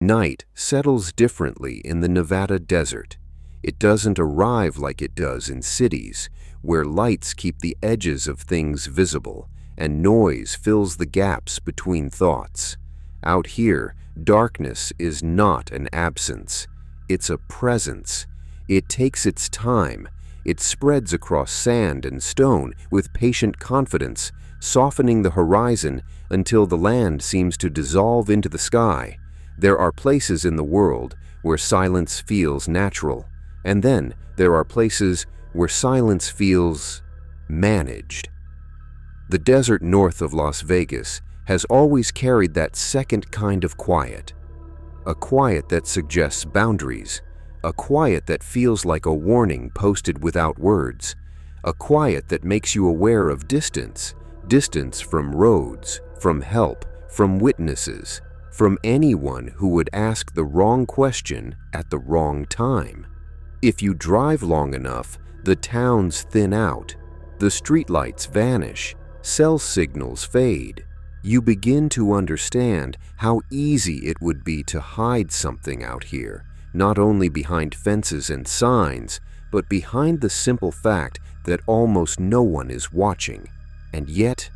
Night settles differently in the Nevada desert. It doesn't arrive like it does in cities, where lights keep the edges of things visible and noise fills the gaps between thoughts. Out here, darkness is not an absence. It's a presence. It takes its time. It spreads across sand and stone with patient confidence, softening the horizon until the land seems to dissolve into the sky. There are places in the world where silence feels natural, and then there are places where silence feels managed. The desert north of Las Vegas has always carried that second kind of quiet, a quiet that suggests boundaries, a quiet that feels like a warning posted without words, a quiet that makes you aware of distance, distance from roads, from help, from witnesses, from anyone who would ask the wrong question at the wrong time. If you drive long enough, the towns thin out, the streetlights vanish, cell signals fade. You begin to understand how easy it would be to hide something out here, not only behind fences and signs, but behind the simple fact that almost no one is watching. And yet,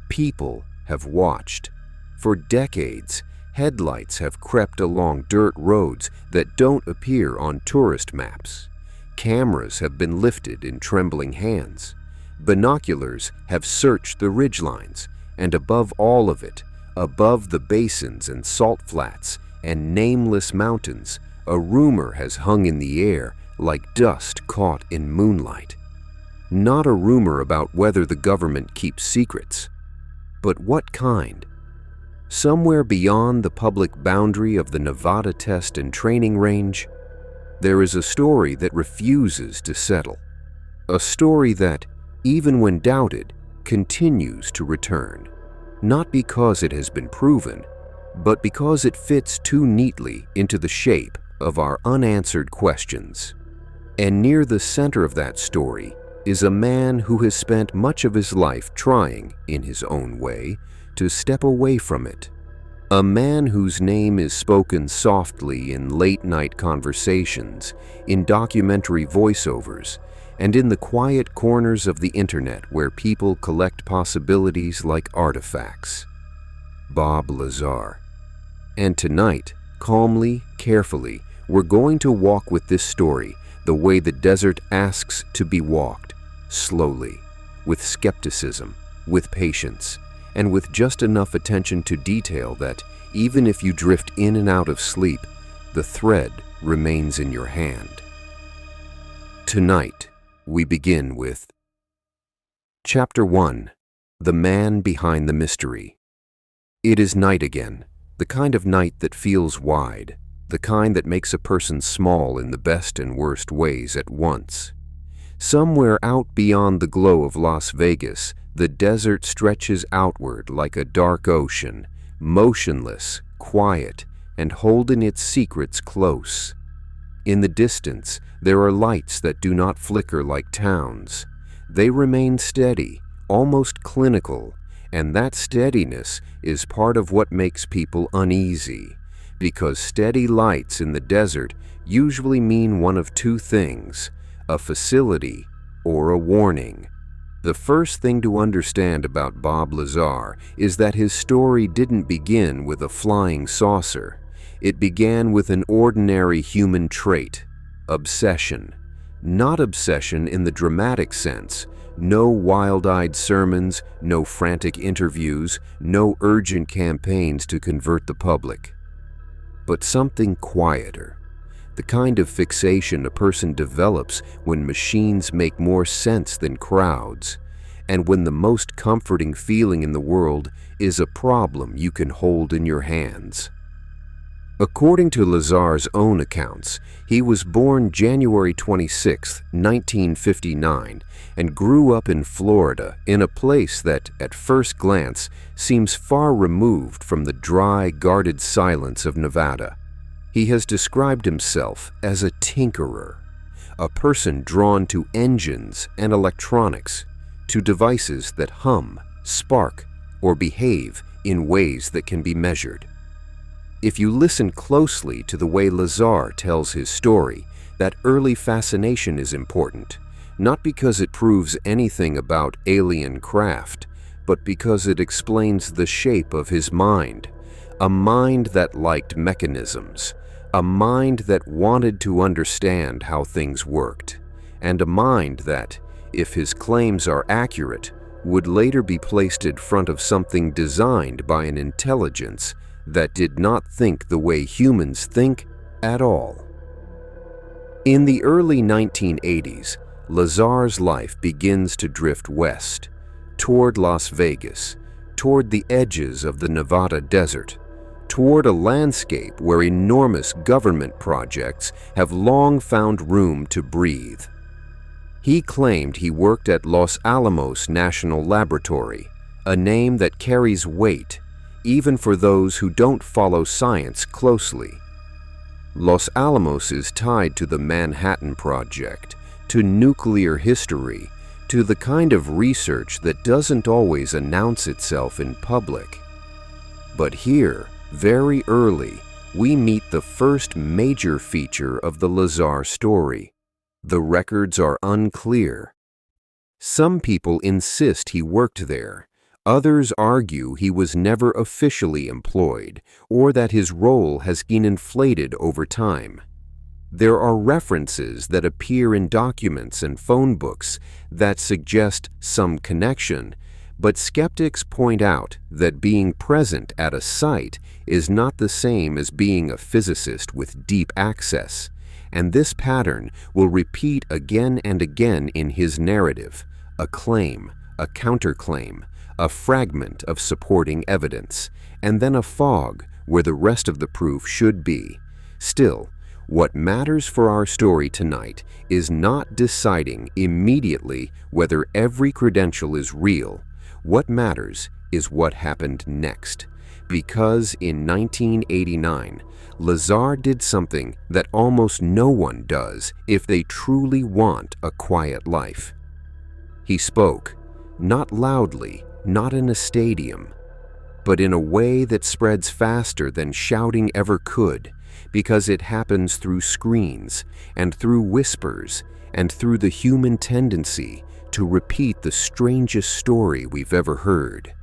people have watched. For decades, headlights have crept along dirt roads that don't appear on tourist maps. Cameras have been lifted in trembling hands. Binoculars have searched the ridgelines, and above all of it, above the basins and salt flats and nameless mountains, a rumor has hung in the air like dust caught in moonlight. Not a rumor about whether the government keeps secrets, but what kind? Somewhere beyond the public boundary of the Nevada Test and Training Range, there is a story that refuses to settle. A story that, even when doubted, continues to return. Not because it has been proven, but because it fits too neatly into the shape of our unanswered questions. And near the center of that story is a man who has spent much of his life trying, in his own way, to step away from it. A man whose name is spoken softly in late-night conversations, in documentary voiceovers, and in the quiet corners of the internet where people collect possibilities like artifacts. Bob Lazar. And tonight, calmly, carefully, we're going to walk with this story the way the desert asks to be walked, slowly, with skepticism, with patience, and with just enough attention to detail that, even if you drift in and out of sleep, the thread remains in your hand. Tonight, we begin with Chapter 1. The Man Behind the Mystery. It is night again, the kind of night that feels wide, the kind that makes a person small in the best and worst ways at once. Somewhere out beyond the glow of Las Vegas, the desert stretches outward like a dark ocean, motionless, quiet, and holding its secrets close. In the distance, there are lights that do not flicker like towns. They remain steady, almost clinical, and that steadiness is part of what makes people uneasy, because steady lights in the desert usually mean one of two things: a facility or a warning. The first thing to understand about Bob Lazar is that his story didn't begin with a flying saucer. It began with an ordinary human trait: obsession. Not obsession in the dramatic sense. No wild-eyed sermons, no frantic interviews, no urgent campaigns to convert the public. But something quieter. The kind of fixation a person develops when machines make more sense than crowds, and when the most comforting feeling in the world is a problem you can hold in your hands. According to Lazar's own accounts, he was born January 26, 1959, and grew up in Florida, in a place that, at first glance, seems far removed from the dry, guarded silence of Nevada. He has described himself as a tinkerer, a person drawn to engines and electronics, to devices that hum, spark, or behave in ways that can be measured. If you listen closely to the way Lazar tells his story, that early fascination is important, not because it proves anything about alien craft, but because it explains the shape of his mind, a mind that liked mechanisms, a mind that wanted to understand how things worked, and a mind that, if his claims are accurate, would later be placed in front of something designed by an intelligence that did not think the way humans think at all. In the early 1980s, Lazar's life begins to drift west, toward Las Vegas, toward the edges of the Nevada desert, toward a landscape where enormous government projects have long found room to breathe. He claimed he worked at Los Alamos National Laboratory, a name that carries weight even for those who don't follow science closely. Los Alamos is tied to the Manhattan Project, to nuclear history, to the kind of research that doesn't always announce itself in public. But here, very early, we meet the first major feature of the Lazar story. The records are unclear. Some people insist he worked there. Others argue he was never officially employed, or that his role has been inflated over time. There are references that appear in documents and phone books that suggest some connection, but skeptics point out that being present at a site is not the same as being a physicist with deep access, and this pattern will repeat again and again in his narrative: a claim, a counterclaim, a fragment of supporting evidence, and then a fog where the rest of the proof should be. Still, what matters for our story tonight is not deciding immediately whether every credential is real. What matters is what happened next. Because in 1989, Lazar did something that almost no one does if they truly want a quiet life. He spoke, not loudly, not in a stadium, but in a way that spreads faster than shouting ever could, because it happens through screens and through whispers and through the human tendency to repeat the strangest story we've ever heard.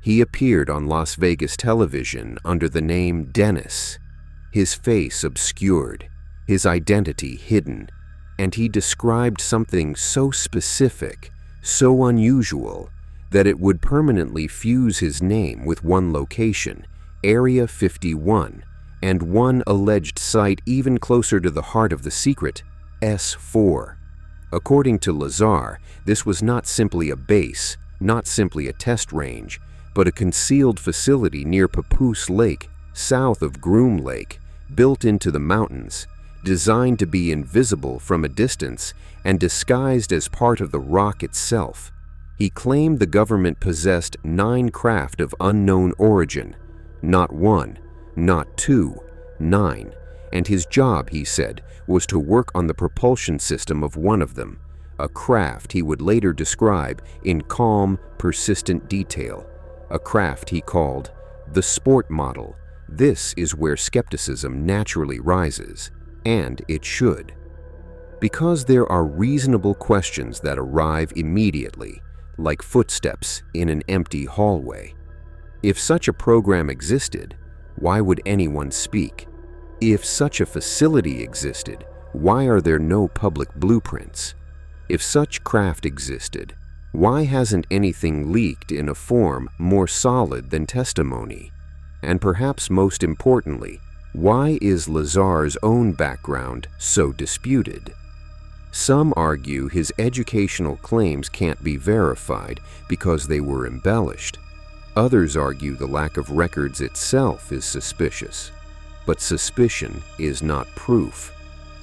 He appeared on Las Vegas television under the name Dennis, his face obscured, his identity hidden, and he described something so specific, so unusual, that it would permanently fuse his name with one location, Area 51, and one alleged site even closer to the heart of the secret, S4. According to Lazar, this was not simply a base, not simply a test range, but a concealed facility near Papoose Lake, south of Groom Lake, built into the mountains, designed to be invisible from a distance and disguised as part of the rock itself. He claimed the government possessed 9 craft of unknown origin, not 1, not 2, 9, and his job, he said, was to work on the propulsion system of one of them, a craft he would later describe in calm, persistent detail, a craft he called the sport model. This is where skepticism naturally rises, and it should. Because there are reasonable questions that arrive immediately, like footsteps in an empty hallway. If such a program existed, why would anyone speak? If such a facility existed, why are there no public blueprints? If such craft existed, why hasn't anything leaked in a form more solid than testimony? And perhaps most importantly, why is Lazar's own background so disputed? Some argue his educational claims can't be verified because they were embellished. Others argue the lack of records itself is suspicious. But suspicion is not proof.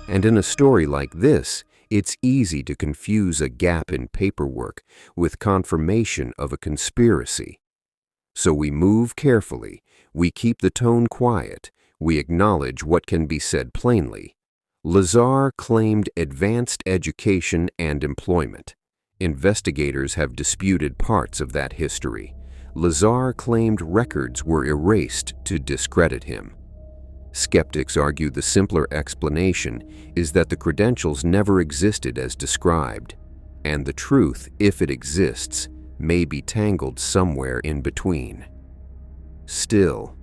And in a story like this, it's easy to confuse a gap in paperwork with confirmation of a conspiracy. So we move carefully, we keep the tone quiet, we acknowledge what can be said plainly. Lazar claimed advanced education and employment. Investigators have disputed parts of that history. Lazar claimed records were erased to discredit him. Skeptics argue the simpler explanation is that the credentials never existed as described, and the truth, if it exists, may be tangled somewhere in between. Still,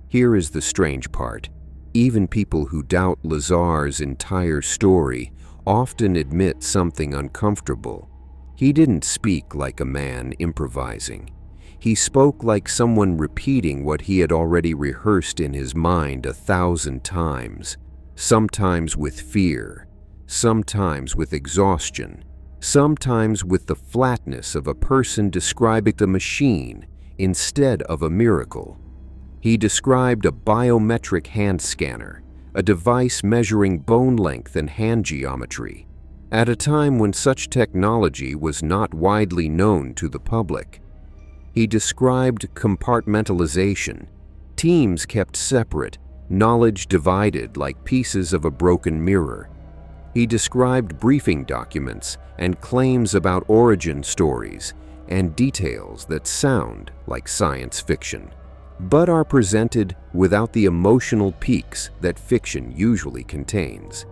here is the strange part. Even people who doubt Lazar's entire story often admit something uncomfortable. He didn't speak like a man improvising. He spoke like someone repeating what he had already rehearsed in his mind 1,000 times, sometimes with fear, sometimes with exhaustion, sometimes with the flatness of a person describing a machine instead of a miracle. He described a biometric hand scanner, a device measuring bone length and hand geometry, at a time when such technology was not widely known to the public. He described compartmentalization, teams kept separate, knowledge divided like pieces of a broken mirror. He described briefing documents and claims about origin stories and details that sound like science fiction, but are presented without the emotional peaks that fiction usually contains.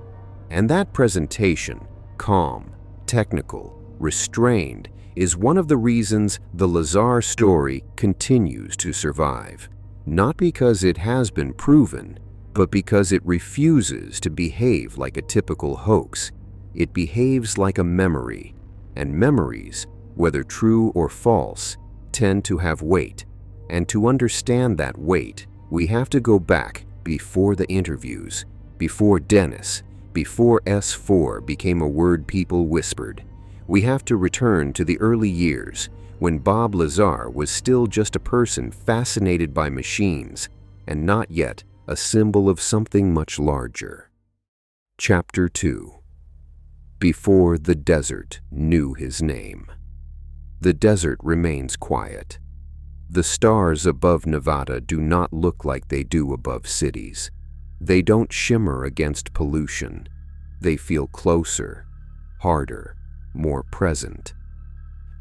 And that presentation, calm, technical, restrained, is one of the reasons the Lazar story continues to survive. Not because it has been proven, but because it refuses to behave like a typical hoax. It behaves like a memory, and memories, whether true or false, tend to have weight. And to understand that weight, we have to go back before the interviews, before Dennis, before S4 became a word people whispered. We have to return to the early years when Bob Lazar was still just a person fascinated by machines and not yet a symbol of something much larger. Chapter 2. Before the desert knew his name. The desert remains quiet. The stars above Nevada do not look like they do above cities. They don't shimmer against pollution. They feel closer, harder, more present.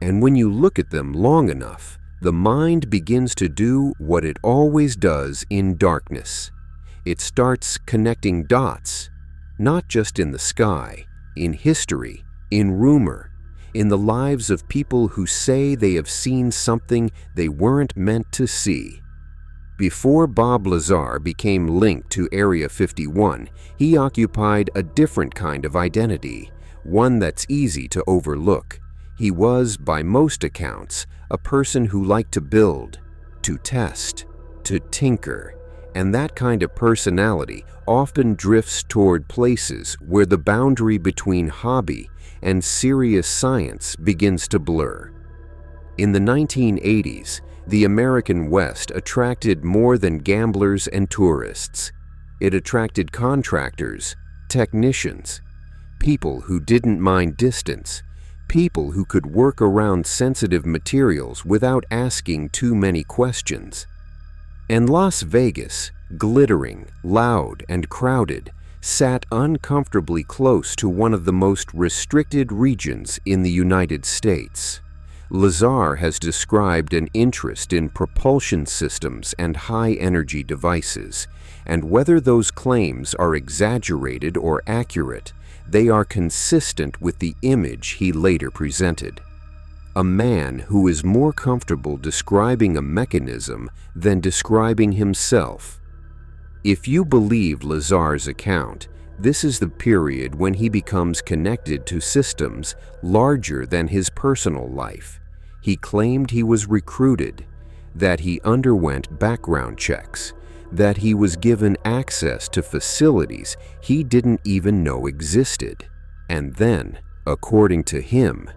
And when you look at them long enough, the mind begins to do what it always does in darkness. It starts connecting dots, not just in the sky, in history, in rumor, in the lives of people who say they have seen something they weren't meant to see. Before Bob Lazar became linked to Area 51, he occupied a different kind of identity, one that's easy to overlook. He was, by most accounts, a person who liked to build, to test, to tinker, and that kind of personality often drifts toward places where the boundary between hobby and serious science begins to blur. In the 1980s, the American West attracted more than gamblers and tourists. It attracted contractors, technicians, people who didn't mind distance, people who could work around sensitive materials without asking too many questions. And Las Vegas, glittering, loud, and crowded, sat uncomfortably close to one of the most restricted regions in the United States. Lazar has described an interest in propulsion systems and high-energy devices, and whether those claims are exaggerated or accurate, they are consistent with the image he later presented. A man who is more comfortable describing a mechanism than describing himself. If you believe Lazar's account, this is the period when he becomes connected to systems larger than his personal life. He claimed he was recruited, that he underwent background checks, that he was given access to facilities he didn't even know existed. And then, according to him,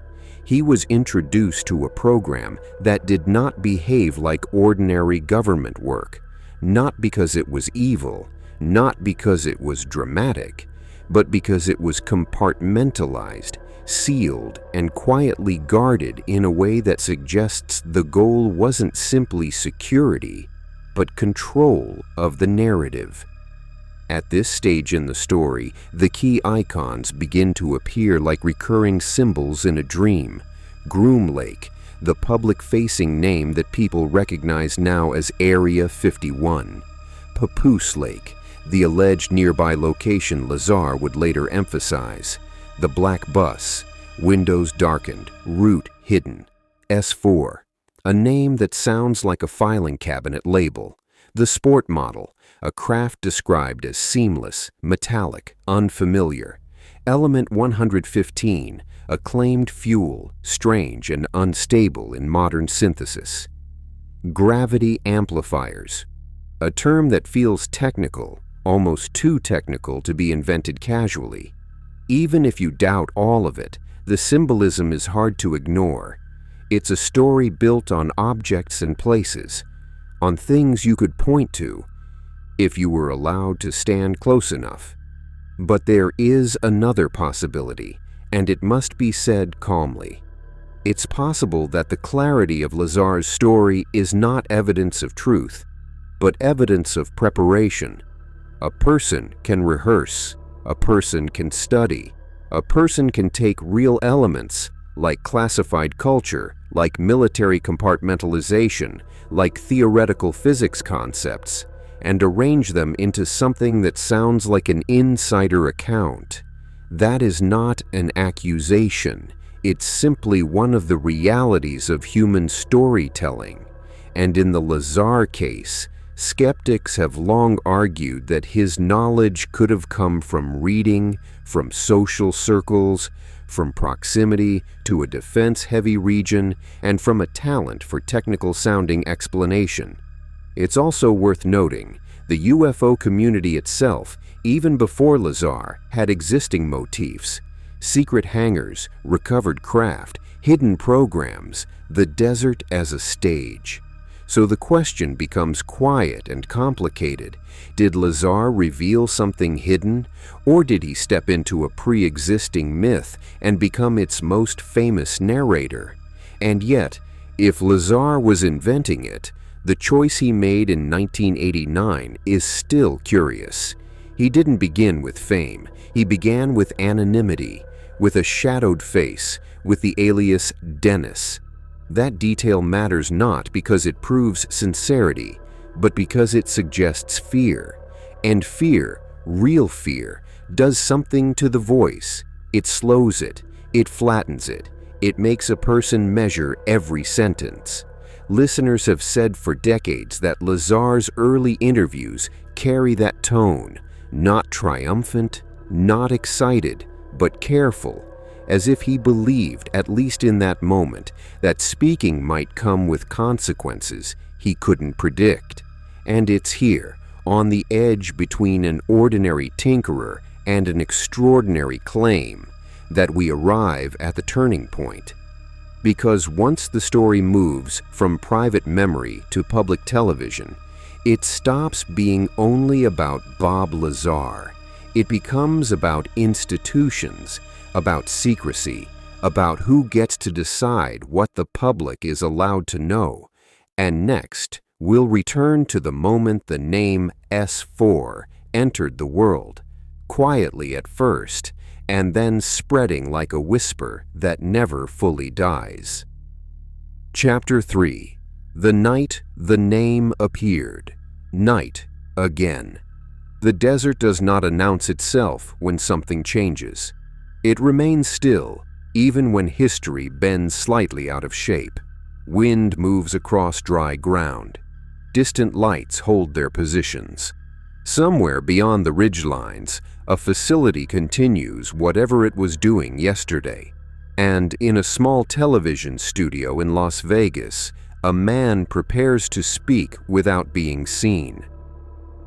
he was introduced to a program that did not behave like ordinary government work, not because it was evil, not because it was dramatic, but because it was compartmentalized, sealed, and quietly guarded in a way that suggests the goal wasn't simply security, but control of the narrative. At this stage in the story, the key icons begin to appear like recurring symbols in a dream. Groom Lake, the public-facing name that people recognize now as Area 51. Papoose Lake, the alleged nearby location Lazar would later emphasize, the black bus, windows darkened, route hidden, S4, a name that sounds like a filing cabinet label, the sport model, a craft described as seamless, metallic, unfamiliar, element 115, acclaimed fuel, strange and unstable in modern synthesis. Gravity amplifiers, a term that feels technical, almost too technical to be invented casually. Even if you doubt all of it, the symbolism is hard to ignore. It's a story built on objects and places, on things you could point to, if you were allowed to stand close enough. But there is another possibility, and it must be said calmly. It's possible that the clarity of Lazar's story is not evidence of truth, but evidence of preparation. A person can rehearse, a person can study, a person can take real elements, like classified culture, like military compartmentalization, like theoretical physics concepts, and arrange them into something that sounds like an insider account. That is not an accusation. It's simply one of the realities of human storytelling. And in the Lazar case, skeptics have long argued that his knowledge could have come from reading, from social circles, from proximity to a defense-heavy region, and from a talent for technical-sounding explanation. It's also worth noting, the UFO community itself, even before Lazar, had existing motifs: secret hangars, recovered craft, hidden programs, the desert as a stage. So the question becomes quiet and complicated. Did Lazar reveal something hidden, or did he step into a pre-existing myth and become its most famous narrator? And yet, if Lazar was inventing it, the choice he made in 1989 is still curious. He didn't begin with fame. He began with anonymity, with a shadowed face, with the alias Dennis. That detail matters not because it proves sincerity, but because it suggests fear. And fear, real fear, does something to the voice. It slows it, it flattens it, it makes a person measure every sentence. Listeners have said for decades that Lazar's early interviews carry that tone, not triumphant, not excited, but careful, as if he believed, at least in that moment, that speaking might come with consequences he couldn't predict. And it's here, on the edge between an ordinary tinkerer and an extraordinary claim, that we arrive at the turning point. Because once the story moves from private memory to public television, it stops being only about Bob Lazar. It becomes about institutions, about secrecy, about who gets to decide what the public is allowed to know. And next, we'll return to the moment the name S4 entered the world, quietly at first, and then spreading like a whisper that never fully dies. Chapter 3. The night the name appeared. Night again. The desert does not announce itself when something changes. It remains still, even when history bends slightly out of shape. Wind moves across dry ground. Distant lights hold their positions. Somewhere beyond the ridgelines, a facility continues whatever it was doing yesterday. And in a small television studio in Las Vegas, a man prepares to speak without being seen.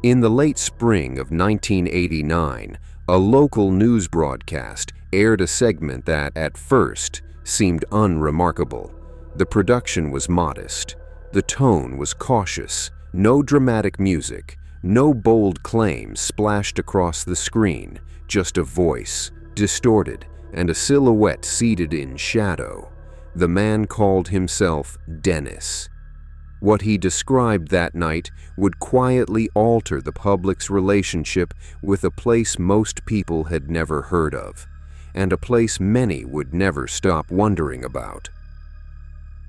In the late spring of 1989, a local news broadcast aired a segment that, at first, seemed unremarkable. The production was modest. The tone was cautious. No dramatic music, no bold claims splashed across the screen, just a voice, distorted, and a silhouette seated in shadow. The man called himself Dennis. What he described that night would quietly alter the public's relationship with a place most people had never heard of, and a place many would never stop wondering about.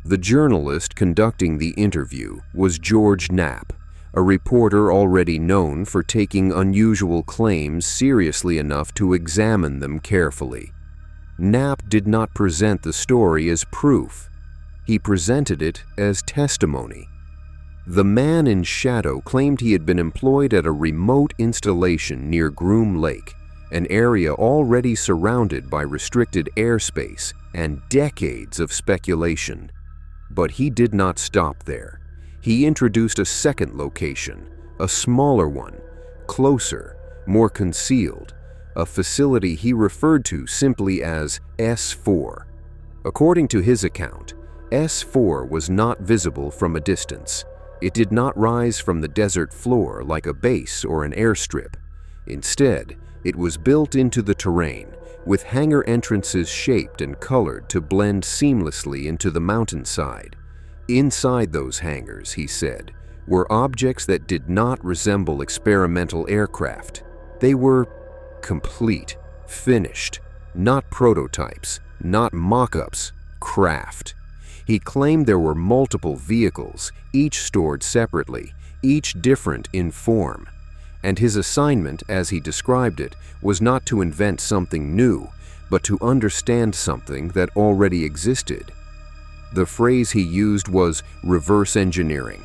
The journalist conducting the interview was George Knapp, a reporter already known for taking unusual claims seriously enough to examine them carefully. Knapp did not present the story as proof. He presented it as testimony. The man in shadow claimed he had been employed at a remote installation near Groom Lake, an area already surrounded by restricted airspace and decades of speculation. But he did not stop there. He introduced a second location, a smaller one, closer, more concealed, a facility he referred to simply as S4. According to his account, S4 was not visible from a distance. It did not rise from the desert floor like a base or an airstrip. Instead, it was built into the terrain, with hangar entrances shaped and colored to blend seamlessly into the mountainside. Inside those hangars, he said, were objects that did not resemble experimental aircraft. They were complete, finished, not prototypes, not mock-ups, craft. He claimed there were multiple vehicles, each stored separately, each different in form. And his assignment, as he described it, was not to invent something new, but to understand something that already existed. The phrase he used was reverse engineering,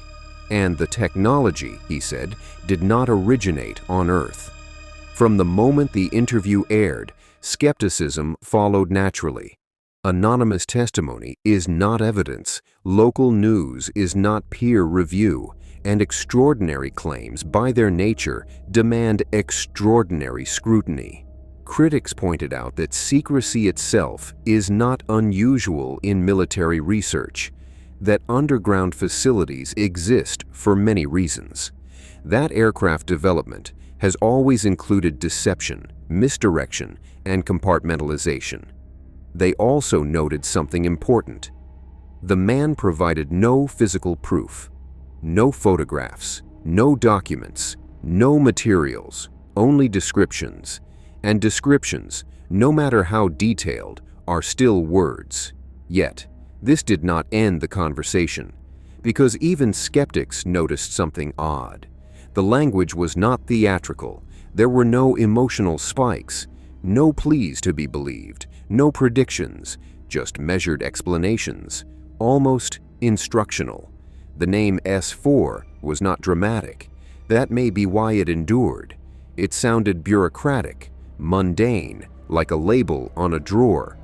and the technology, he said, did not originate on Earth. From the moment the interview aired, skepticism followed naturally. Anonymous testimony is not evidence, local news is not peer review, and extraordinary claims, by their nature, demand extraordinary scrutiny. Critics pointed out that secrecy itself is not unusual in military research, that underground facilities exist for many reasons. That aircraft development has always included deception, misdirection, and compartmentalization. They also noted something important. The man provided no physical proof, no photographs, no documents, no materials, only descriptions. And descriptions, no matter how detailed, are still words. Yet, this did not end the conversation, because even skeptics noticed something odd. The language was not theatrical. There were no emotional spikes, no pleas to be believed, no predictions, just measured explanations, almost instructional. The name S4 was not dramatic. That may be why it endured. It sounded bureaucratic, mundane, like a label on a drawer.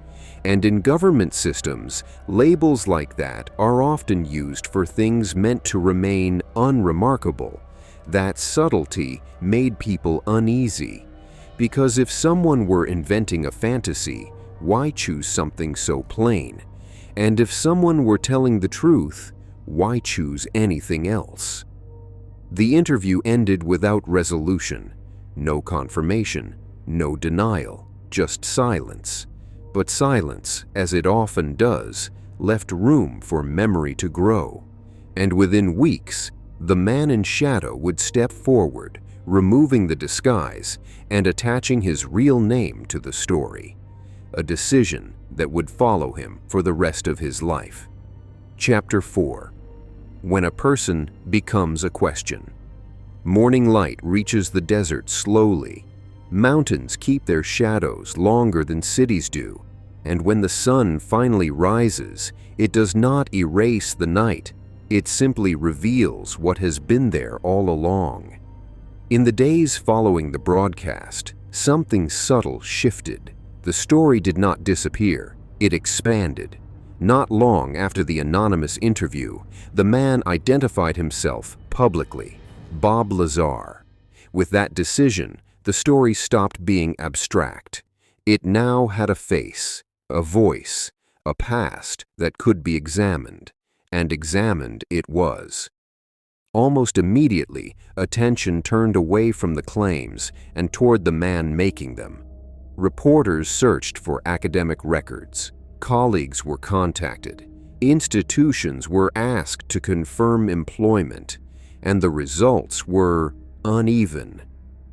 And in government systems, labels like that are often used for things meant to remain unremarkable. That subtlety made people uneasy. Because if someone were inventing a fantasy, why choose something so plain? And if someone were telling the truth, why choose anything else? The interview ended without resolution. No confirmation, no denial, just silence. But silence, as it often does, left room for memory to grow. And within weeks, the man in shadow would step forward, removing the disguise and attaching his real name to the story. A decision that would follow him for the rest of his life. Chapter 4. When a person becomes a question. Morning light reaches the desert slowly. Mountains keep their shadows longer than cities do, and when the sun finally rises, it does not erase the night. It simply reveals what has been there all along. In the days following the broadcast, something subtle shifted. The story did not disappear, it expanded. Not long after the anonymous interview, the man identified himself publicly, Bob Lazar. With that decision, the story stopped being abstract. It now had a face, a voice, a past that could be examined, and examined it was. Almost immediately, attention turned away from the claims and toward the man making them. Reporters searched for academic records. Colleagues were contacted. Institutions were asked to confirm employment, and the results were uneven.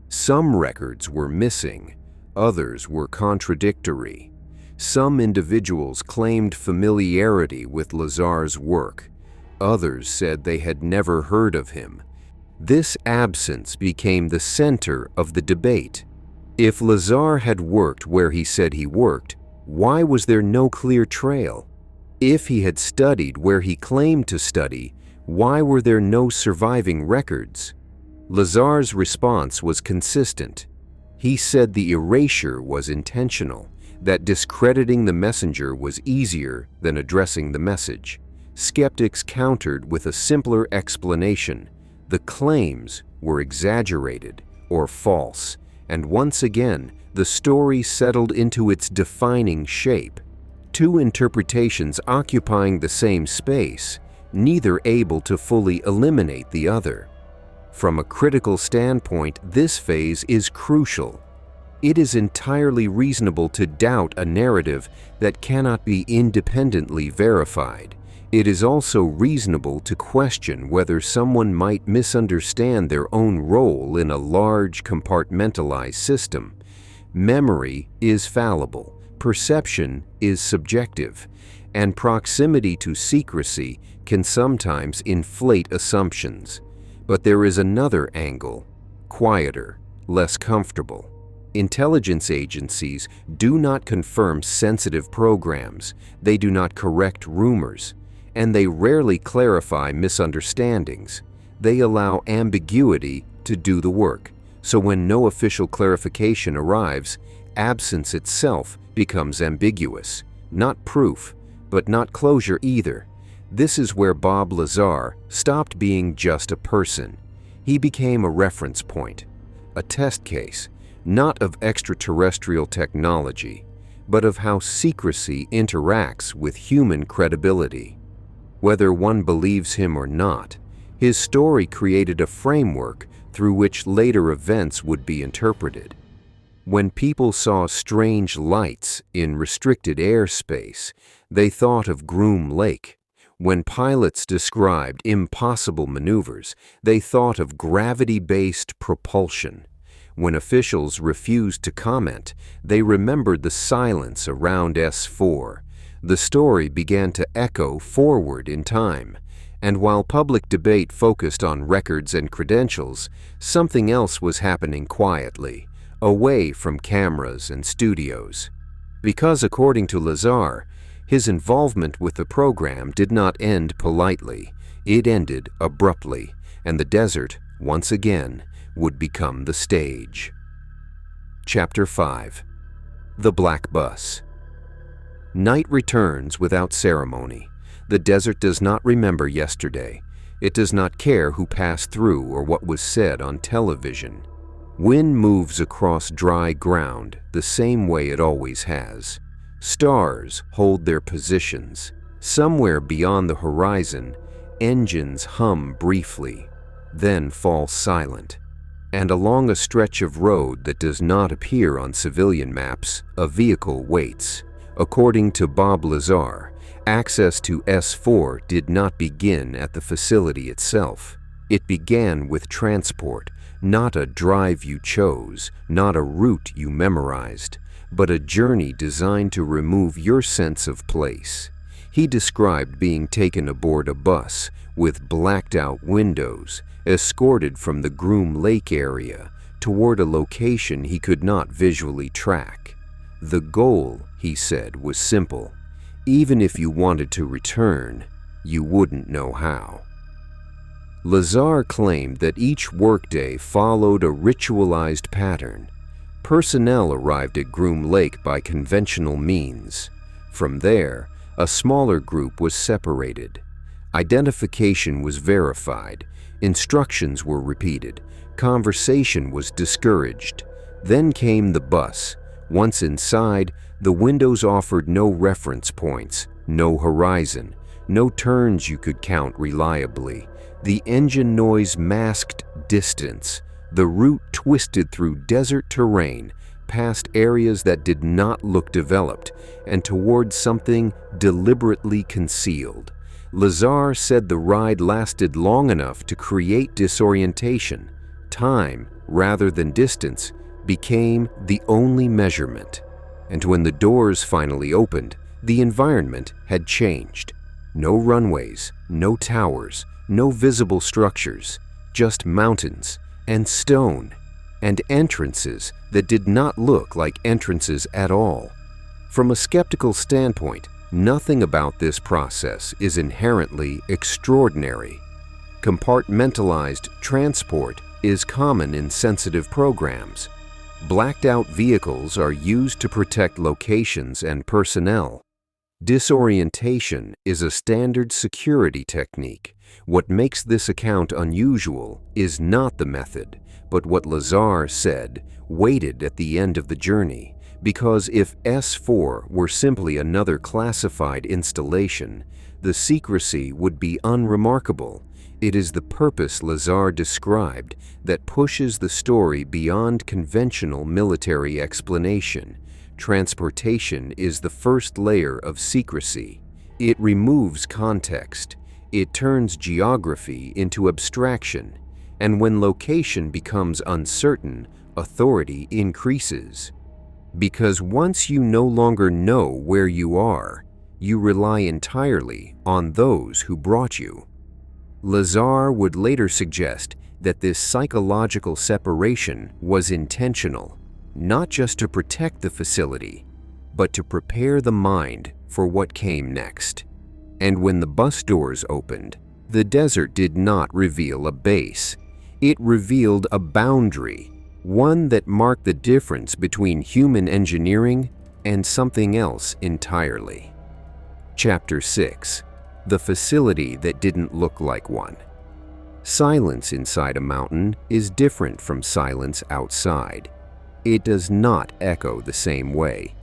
Some records were missing, others were contradictory. Some individuals claimed familiarity with Lazar's work. Others said they had never heard of him. This absence became the center of the debate. If Lazar had worked where he said he worked, why was there no clear trail? If he had studied where he claimed to study, why were there no surviving records? Lazar's response was consistent. He said the erasure was intentional, that discrediting the messenger was easier than addressing the message. Skeptics countered with a simpler explanation. The claims were exaggerated or false, and once again, the story settled into its defining shape. Two interpretations occupying the same space, neither able to fully eliminate the other. From a critical standpoint, this phase is crucial. It is entirely reasonable to doubt a narrative that cannot be independently verified. It is also reasonable to question whether someone might misunderstand their own role in a large compartmentalized system. Memory is fallible, perception is subjective, and proximity to secrecy can sometimes inflate assumptions. But there is another angle, quieter, less comfortable. Intelligence agencies do not confirm sensitive programs, they do not correct rumors, and they rarely clarify misunderstandings. They allow ambiguity to do the work, so when no official clarification arrives, absence itself becomes ambiguous, not proof, but not closure either. This is where Bob Lazar stopped being just a person. He became a reference point, a test case, not of extraterrestrial technology, but of how secrecy interacts with human credibility. Whether one believes him or not, his story created a framework through which later events would be interpreted. When people saw strange lights in restricted airspace, they thought of Groom Lake. When pilots described impossible maneuvers, they thought of gravity-based propulsion. When officials refused to comment, they remembered the silence around S4. The story began to echo forward in time, and while public debate focused on records and credentials, something else was happening quietly, away from cameras and studios. Because according to Lazar, his involvement with the program did not end politely. It ended abruptly, and the desert, once again, would become the stage. Chapter 5. The Black Bus. Night returns without ceremony. The desert does not remember yesterday. It does not care who passed through or what was said on television. Wind moves across dry ground the same way it always has. Stars hold their positions. Somewhere beyond the horizon, engines hum briefly, then fall silent. And along a stretch of road that does not appear on civilian maps, a vehicle waits. According to Bob Lazar, access to S4 did not begin at the facility itself. It began with transport, not a drive you chose, not a route you memorized, but a journey designed to remove your sense of place. He described being taken aboard a bus with blacked-out windows, escorted from the Groom Lake area toward a location he could not visually track. The goal, he said, was simple. Even if you wanted to return, you wouldn't know how. Lazar claimed that each workday followed a ritualized pattern. Personnel arrived at Groom Lake by conventional means. From there, a smaller group was separated. Identification was verified. Instructions were repeated. Conversation was discouraged. Then came the bus. Once inside, the windows offered no reference points, no horizon, no turns you could count reliably. The engine noise masked distance. The route twisted through desert terrain, past areas that did not look developed, and toward something deliberately concealed. Lazar said the ride lasted long enough to create disorientation. Time, rather than distance, became the only measurement. And when the doors finally opened, the environment had changed. No runways, no towers, no visible structures, just mountains and stone, and entrances that did not look like entrances at all. From a skeptical standpoint, nothing about this process is inherently extraordinary. Compartmentalized transport is common in sensitive programs. Blacked-out vehicles are used to protect locations and personnel. Disorientation is a standard security technique. What makes this account unusual is not the method, but what Lazar said waited at the end of the journey, because if S4 were simply another classified installation, the secrecy would be unremarkable. It is the purpose Lazar described that pushes the story beyond conventional military explanation. Transportation is the first layer of secrecy. It removes context. It turns geography into abstraction. And when location becomes uncertain, authority increases. Because once you no longer know where you are, you rely entirely on those who brought you. Lazar would later suggest that this psychological separation was intentional, not just to protect the facility, but to prepare the mind for what came next. And when the bus doors opened, the desert did not reveal a base. It revealed a boundary, one that marked the difference between human engineering and something else entirely. Chapter 6. The facility that didn't look like one. Silence inside a mountain is different from silence outside. It does not echo the same way.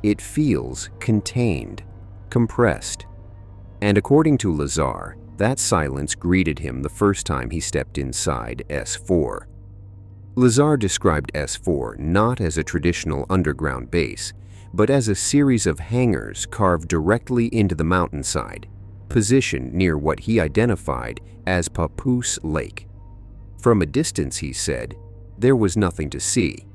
It feels contained, compressed. And according to Lazar, that silence greeted him the first time he stepped inside S4. Lazar described S4 not as a traditional underground base, but as a series of hangars carved directly into the mountainside, positioned near what he identified as Papoose Lake. From a distance, he said, there was nothing to see.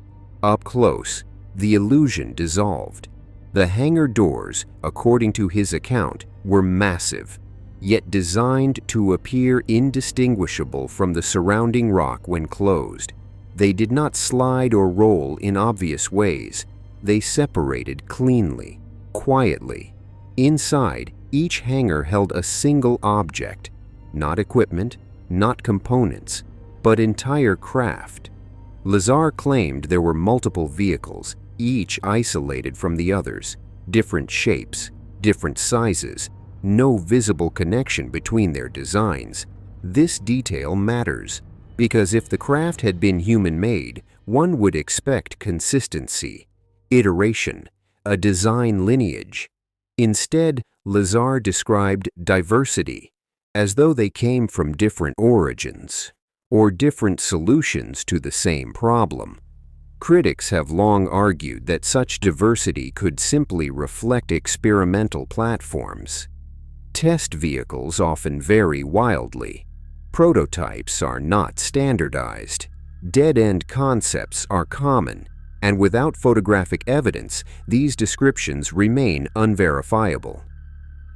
Up close, the illusion dissolved. The hangar doors, according to his account, were massive, yet designed to appear indistinguishable from the surrounding rock when closed. They did not slide or roll in obvious ways. They separated cleanly, quietly. Inside, each hangar held a single object, not equipment, not components, but entire craft. Lazar claimed there were multiple vehicles, each isolated from the others, different shapes, different sizes, no visible connection between their designs. This detail matters, because if the craft had been human-made, one would expect consistency, iteration, a design lineage. Instead, Lazar described diversity, as though they came from different origins, or different solutions to the same problem. Critics have long argued that such diversity could simply reflect experimental platforms. Test vehicles often vary wildly. Prototypes are not standardized. Dead-end concepts are common, and without photographic evidence, these descriptions remain unverifiable.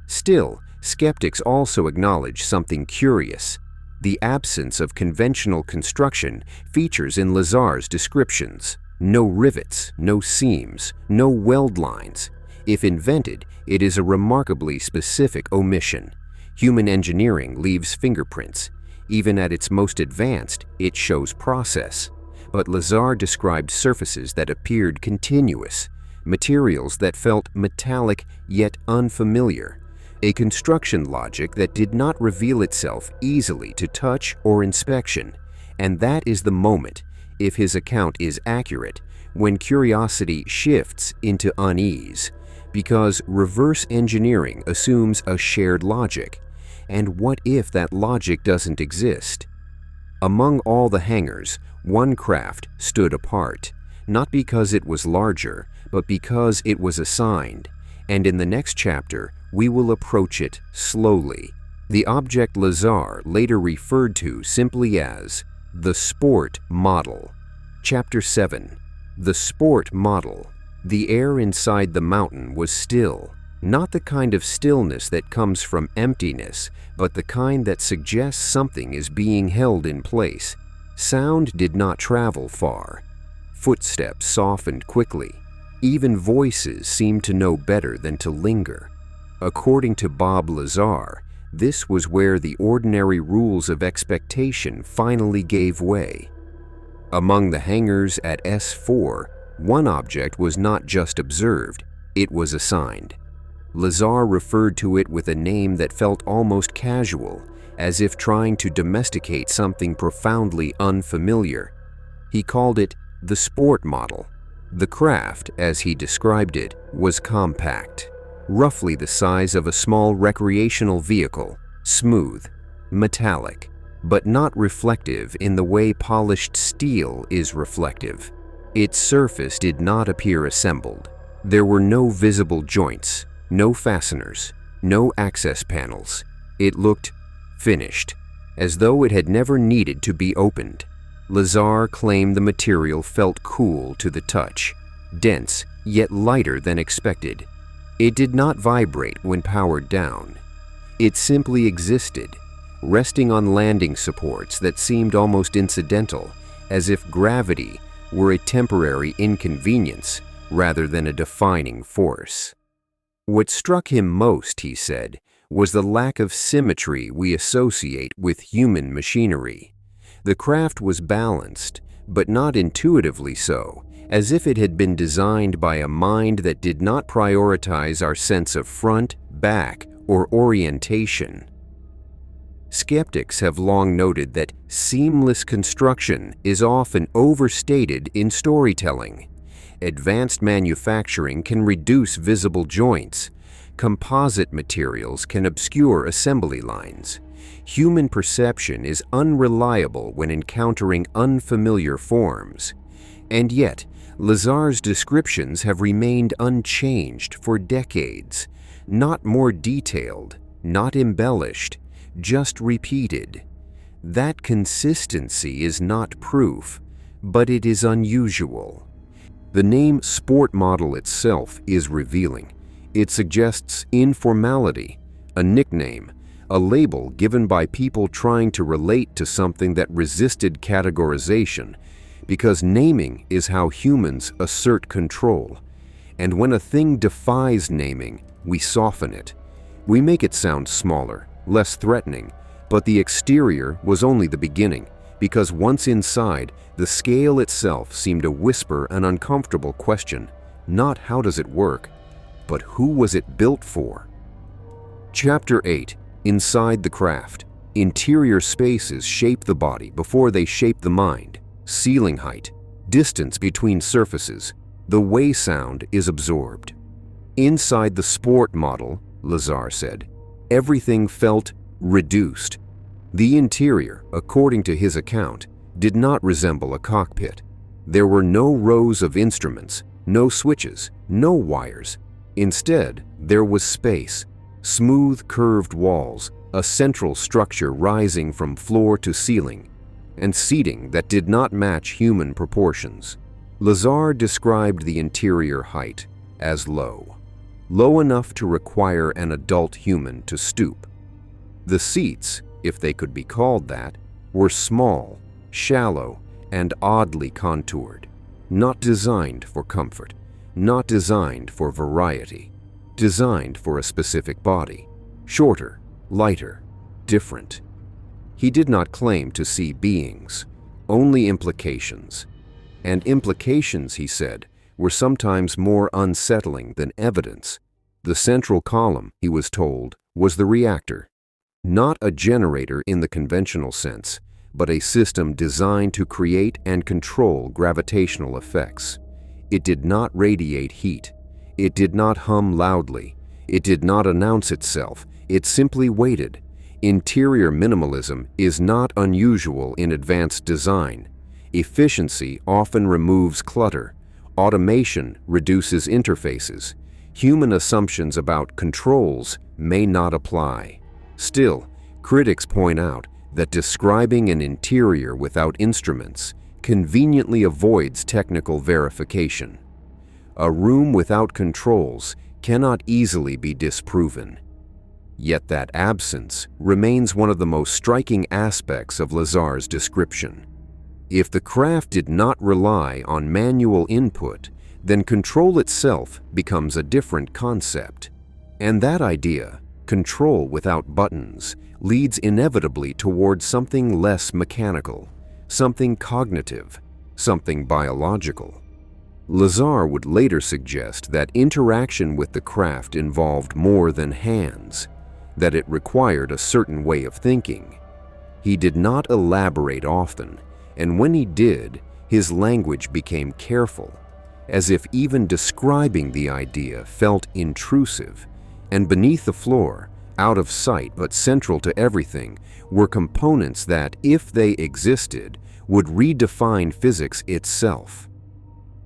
Still, skeptics also acknowledge something curious. The absence of conventional construction features in Lazar's descriptions. No rivets, no seams, no weld lines. If invented, it is a remarkably specific omission. Human engineering leaves fingerprints. Even at its most advanced, it shows process. But Lazar described surfaces that appeared continuous, materials that felt metallic yet unfamiliar, a construction logic that did not reveal itself easily to touch or inspection. And that is the moment, if his account is accurate, when curiosity shifts into unease, because reverse engineering assumes a shared logic. And what if that logic doesn't exist? Among all the hangars, one craft stood apart, not because it was larger, but because it was assigned. And in the next chapter, we will approach it slowly. The object Lazar later referred to simply as the sport model. Chapter 7. The sport model. The air inside the mountain was still. Not the kind of stillness that comes from emptiness, but the kind that suggests something is being held in place. Sound did not travel far. Footsteps softened quickly. Even voices seemed to know better than to linger. According to Bob Lazar, this was where the ordinary rules of expectation finally gave way. Among the hangars at S4, one object was not just observed, it was assigned. Lazar referred to it with a name that felt almost casual, as if trying to domesticate something profoundly unfamiliar. He called it the sport model. The craft, as he described it, was compact, roughly the size of a small recreational vehicle, smooth, metallic, but not reflective in the way polished steel is reflective. Its surface did not appear assembled. There were no visible joints, no fasteners, no access panels. It looked finished, as though it had never needed to be opened. Lazar claimed the material felt cool to the touch, dense yet lighter than expected. It did not vibrate when powered down. It simply existed, resting on landing supports that seemed almost incidental, as if gravity were a temporary inconvenience rather than a defining force. What struck him most, he said, was the lack of symmetry we associate with human machinery. The craft was balanced, but not intuitively so, as if it had been designed by a mind that did not prioritize our sense of front, back, or orientation. Skeptics have long noted that seamless construction is often overstated in storytelling. Advanced manufacturing can reduce visible joints. Composite materials can obscure assembly lines. Human perception is unreliable when encountering unfamiliar forms. And yet, Lazar's descriptions have remained unchanged for decades, not more detailed, not embellished, just repeated. That consistency is not proof, but it is unusual. The name sport model itself is revealing. It suggests informality, a nickname, a label given by people trying to relate to something that resisted categorization, because naming is how humans assert control. And when a thing defies naming, we soften it. We make it sound smaller, less threatening, but the exterior was only the beginning, because once inside, the scale itself seemed to whisper an uncomfortable question, not how does it work, but who was it built for? Chapter 8. Inside the craft. Interior spaces shape the body before they shape the mind. Ceiling height, distance between surfaces, the way sound is absorbed. Inside the sport model, Lazar said, everything felt reduced. The interior, according to his account, did not resemble a cockpit. There were no rows of instruments, no switches, no wires. Instead, there was space, smooth curved walls, a central structure rising from floor to ceiling, and seating that did not match human proportions. Lazar described the interior height as low enough to require an adult human to stoop. The seats, if they could be called that, were small, shallow, and oddly contoured, not designed for comfort, not designed for variety, designed for a specific body, shorter, lighter, different. He did not claim to see beings, only implications. And implications, he said, were sometimes more unsettling than evidence. The central column, he was told, was the reactor. Not a generator in the conventional sense, but a system designed to create and control gravitational effects. It did not radiate heat. It did not hum loudly. It did not announce itself. It simply waited. Interior minimalism is not unusual in advanced design. Efficiency often removes clutter. Automation reduces interfaces. Human assumptions about controls may not apply. Still, critics point out that describing an interior without instruments conveniently avoids technical verification. A room without controls cannot easily be disproven. Yet that absence remains one of the most striking aspects of Lazar's description. If the craft did not rely on manual input, then control itself becomes a different concept. And that idea, control without buttons, leads inevitably towards something less mechanical, something cognitive, something biological. Lazar would later suggest that interaction with the craft involved more than hands, that it required a certain way of thinking. He did not elaborate often, and when he did, his language became careful, as if even describing the idea felt intrusive. And beneath the floor, out of sight but central to everything, were components that, if they existed, would redefine physics itself.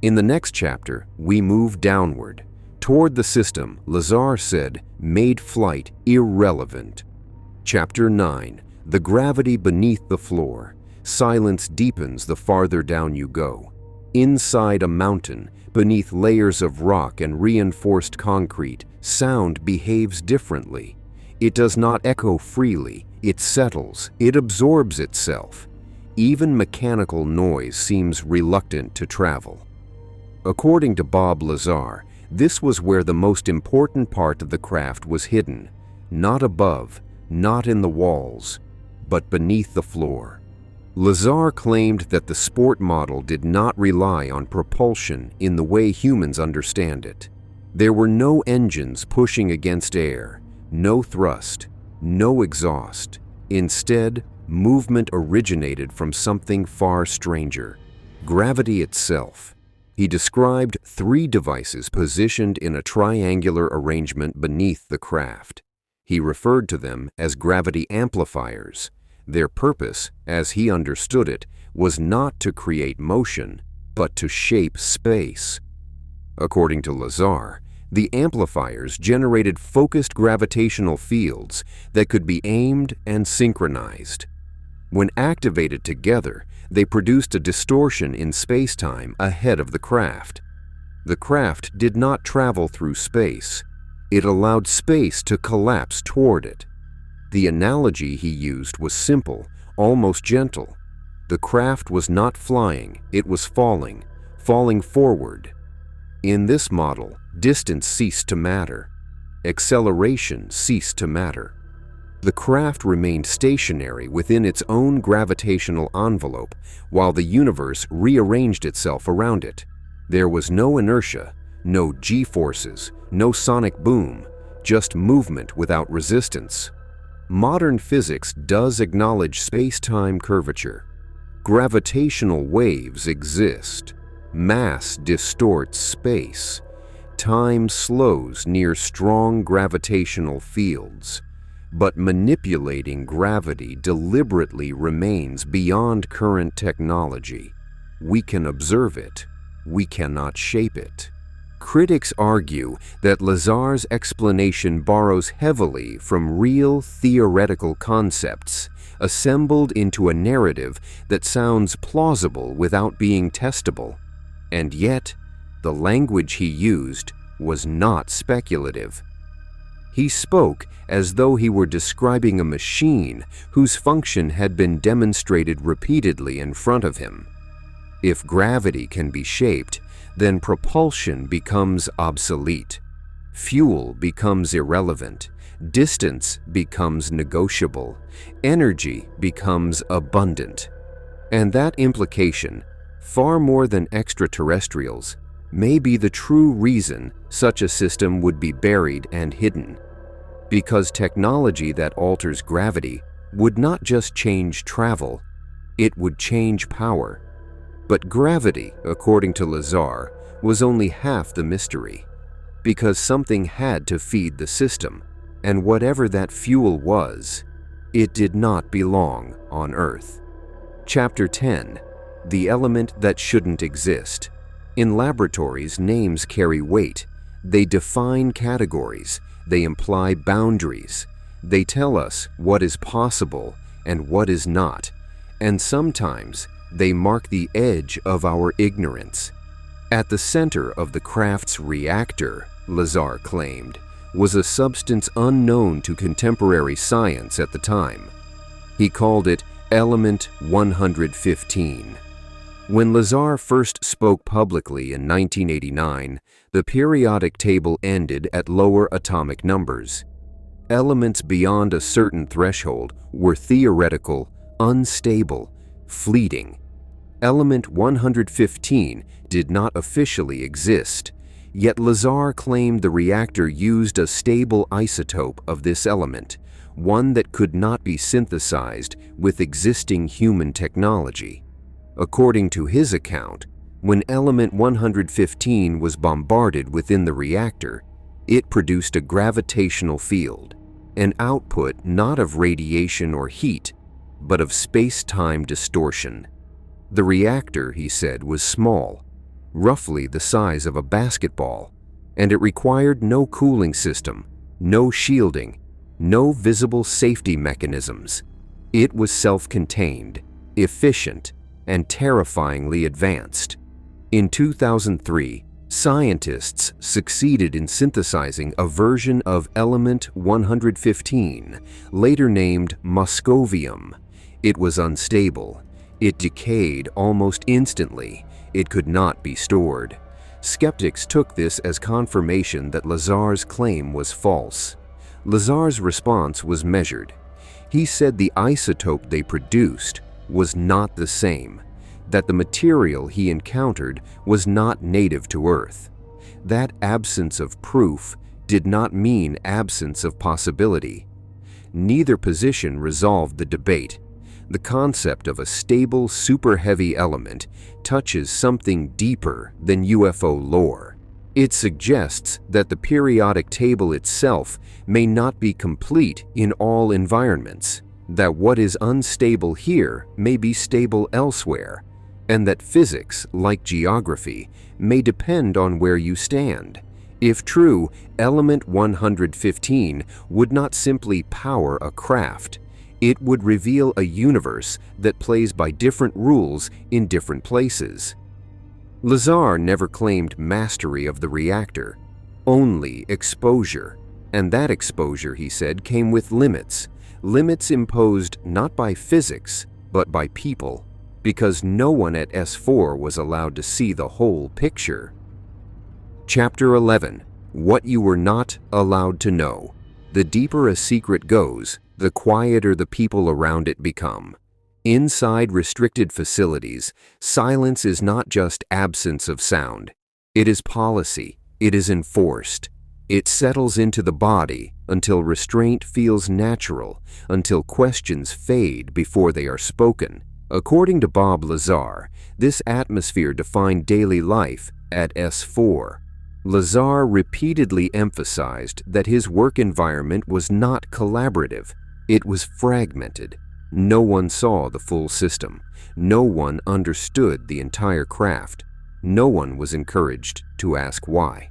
In the next chapter, we move downward, toward the system Lazar said made flight irrelevant. Chapter 9, The Gravity Beneath the Floor. Silence deepens the farther down you go. Inside a mountain, beneath layers of rock and reinforced concrete, sound behaves differently. It does not echo freely, it settles, it absorbs itself. Even mechanical noise seems reluctant to travel. According to Bob Lazar, this was where the most important part of the craft was hidden, not above, not in the walls, but beneath the floor. Lazar claimed that the sport model did not rely on propulsion in the way humans understand it. There were no engines pushing against air, no thrust, no exhaust. Instead, movement originated from something far stranger, gravity itself. He described 3 devices positioned in a triangular arrangement beneath the craft. He referred to them as gravity amplifiers. Their purpose, as he understood it, was not to create motion, but to shape space. According to Lazar, the amplifiers generated focused gravitational fields that could be aimed and synchronized. When activated together, they produced a distortion in space-time ahead of the craft. The craft did not travel through space. It allowed space to collapse toward it. The analogy he used was simple, almost gentle. The craft was not flying, it was falling forward. In this model, distance ceased to matter. Acceleration ceased to matter. The craft remained stationary within its own gravitational envelope while the universe rearranged itself around it. There was no inertia, no g-forces, no sonic boom, just movement without resistance. Modern physics does acknowledge space-time curvature. Gravitational waves exist. Mass distorts space. Time slows near strong gravitational fields. But manipulating gravity deliberately remains beyond current technology. We can observe it. We cannot shape it. Critics argue that Lazar's explanation borrows heavily from real theoretical concepts, assembled into a narrative that sounds plausible without being testable. And yet, the language he used was not speculative. He spoke as though he were describing a machine whose function had been demonstrated repeatedly in front of him. If gravity can be shaped, then propulsion becomes obsolete. Fuel becomes irrelevant. Distance becomes negotiable. Energy becomes abundant. And that implication, far more than extraterrestrials, may be the true reason such a system would be buried and hidden. Because technology that alters gravity would not just change travel, it would change power. But gravity, according to Lazar, was only half the mystery, because something had to feed the system, and whatever that fuel was, it did not belong on Earth. Chapter 10, The Element That Shouldn't Exist. In laboratories, names carry weight. They define categories. They imply boundaries. They tell us what is possible and what is not, and sometimes they mark the edge of our ignorance. At the center of the craft's reactor, Lazar claimed, was a substance unknown to contemporary science at the time. He called it Element 115. When Lazar first spoke publicly in 1989, the periodic table ended at lower atomic numbers. Elements beyond a certain threshold were theoretical, unstable, fleeting. Element 115 did not officially exist, yet Lazar claimed the reactor used a stable isotope of this element, one that could not be synthesized with existing human technology. According to his account, when element 115 was bombarded within the reactor, it produced a gravitational field, an output not of radiation or heat, but of space-time distortion. The reactor, he said, was small, roughly the size of a basketball, and it required no cooling system, no shielding, no visible safety mechanisms. It was self-contained, efficient, and terrifyingly advanced. In 2003, scientists succeeded in synthesizing a version of element 115, later named moscovium. It was unstable. It decayed almost instantly. It could not be stored. Skeptics took this as confirmation that Lazar's claim was false. Lazar's response was measured. He said the isotope they produced was not the same, that the material he encountered was not native to Earth. That absence of proof did not mean absence of possibility. Neither position resolved the debate. The concept of a stable, super-heavy element touches something deeper than UFO lore. It suggests that the periodic table itself may not be complete in all environments, that what is unstable here may be stable elsewhere, and that physics, like geography, may depend on where you stand. If true, element 115 would not simply power a craft. It would reveal a universe that plays by different rules in different places. Lazar never claimed mastery of the reactor, only exposure. And that exposure, he said, came with limits. Limits imposed not by physics, but by people, because no one at S4 was allowed to see the whole picture. Chapter 11. What you were not allowed to know. The deeper a secret goes, the quieter the people around it become. Inside restricted facilities, silence is not just absence of sound. It is policy. It is enforced. It settles into the body until restraint feels natural, until questions fade before they are spoken. According to Bob Lazar, this atmosphere defined daily life at S4. Lazar repeatedly emphasized that his work environment was not collaborative. It was fragmented. No one saw the full system. No one understood the entire craft. No one was encouraged to ask why.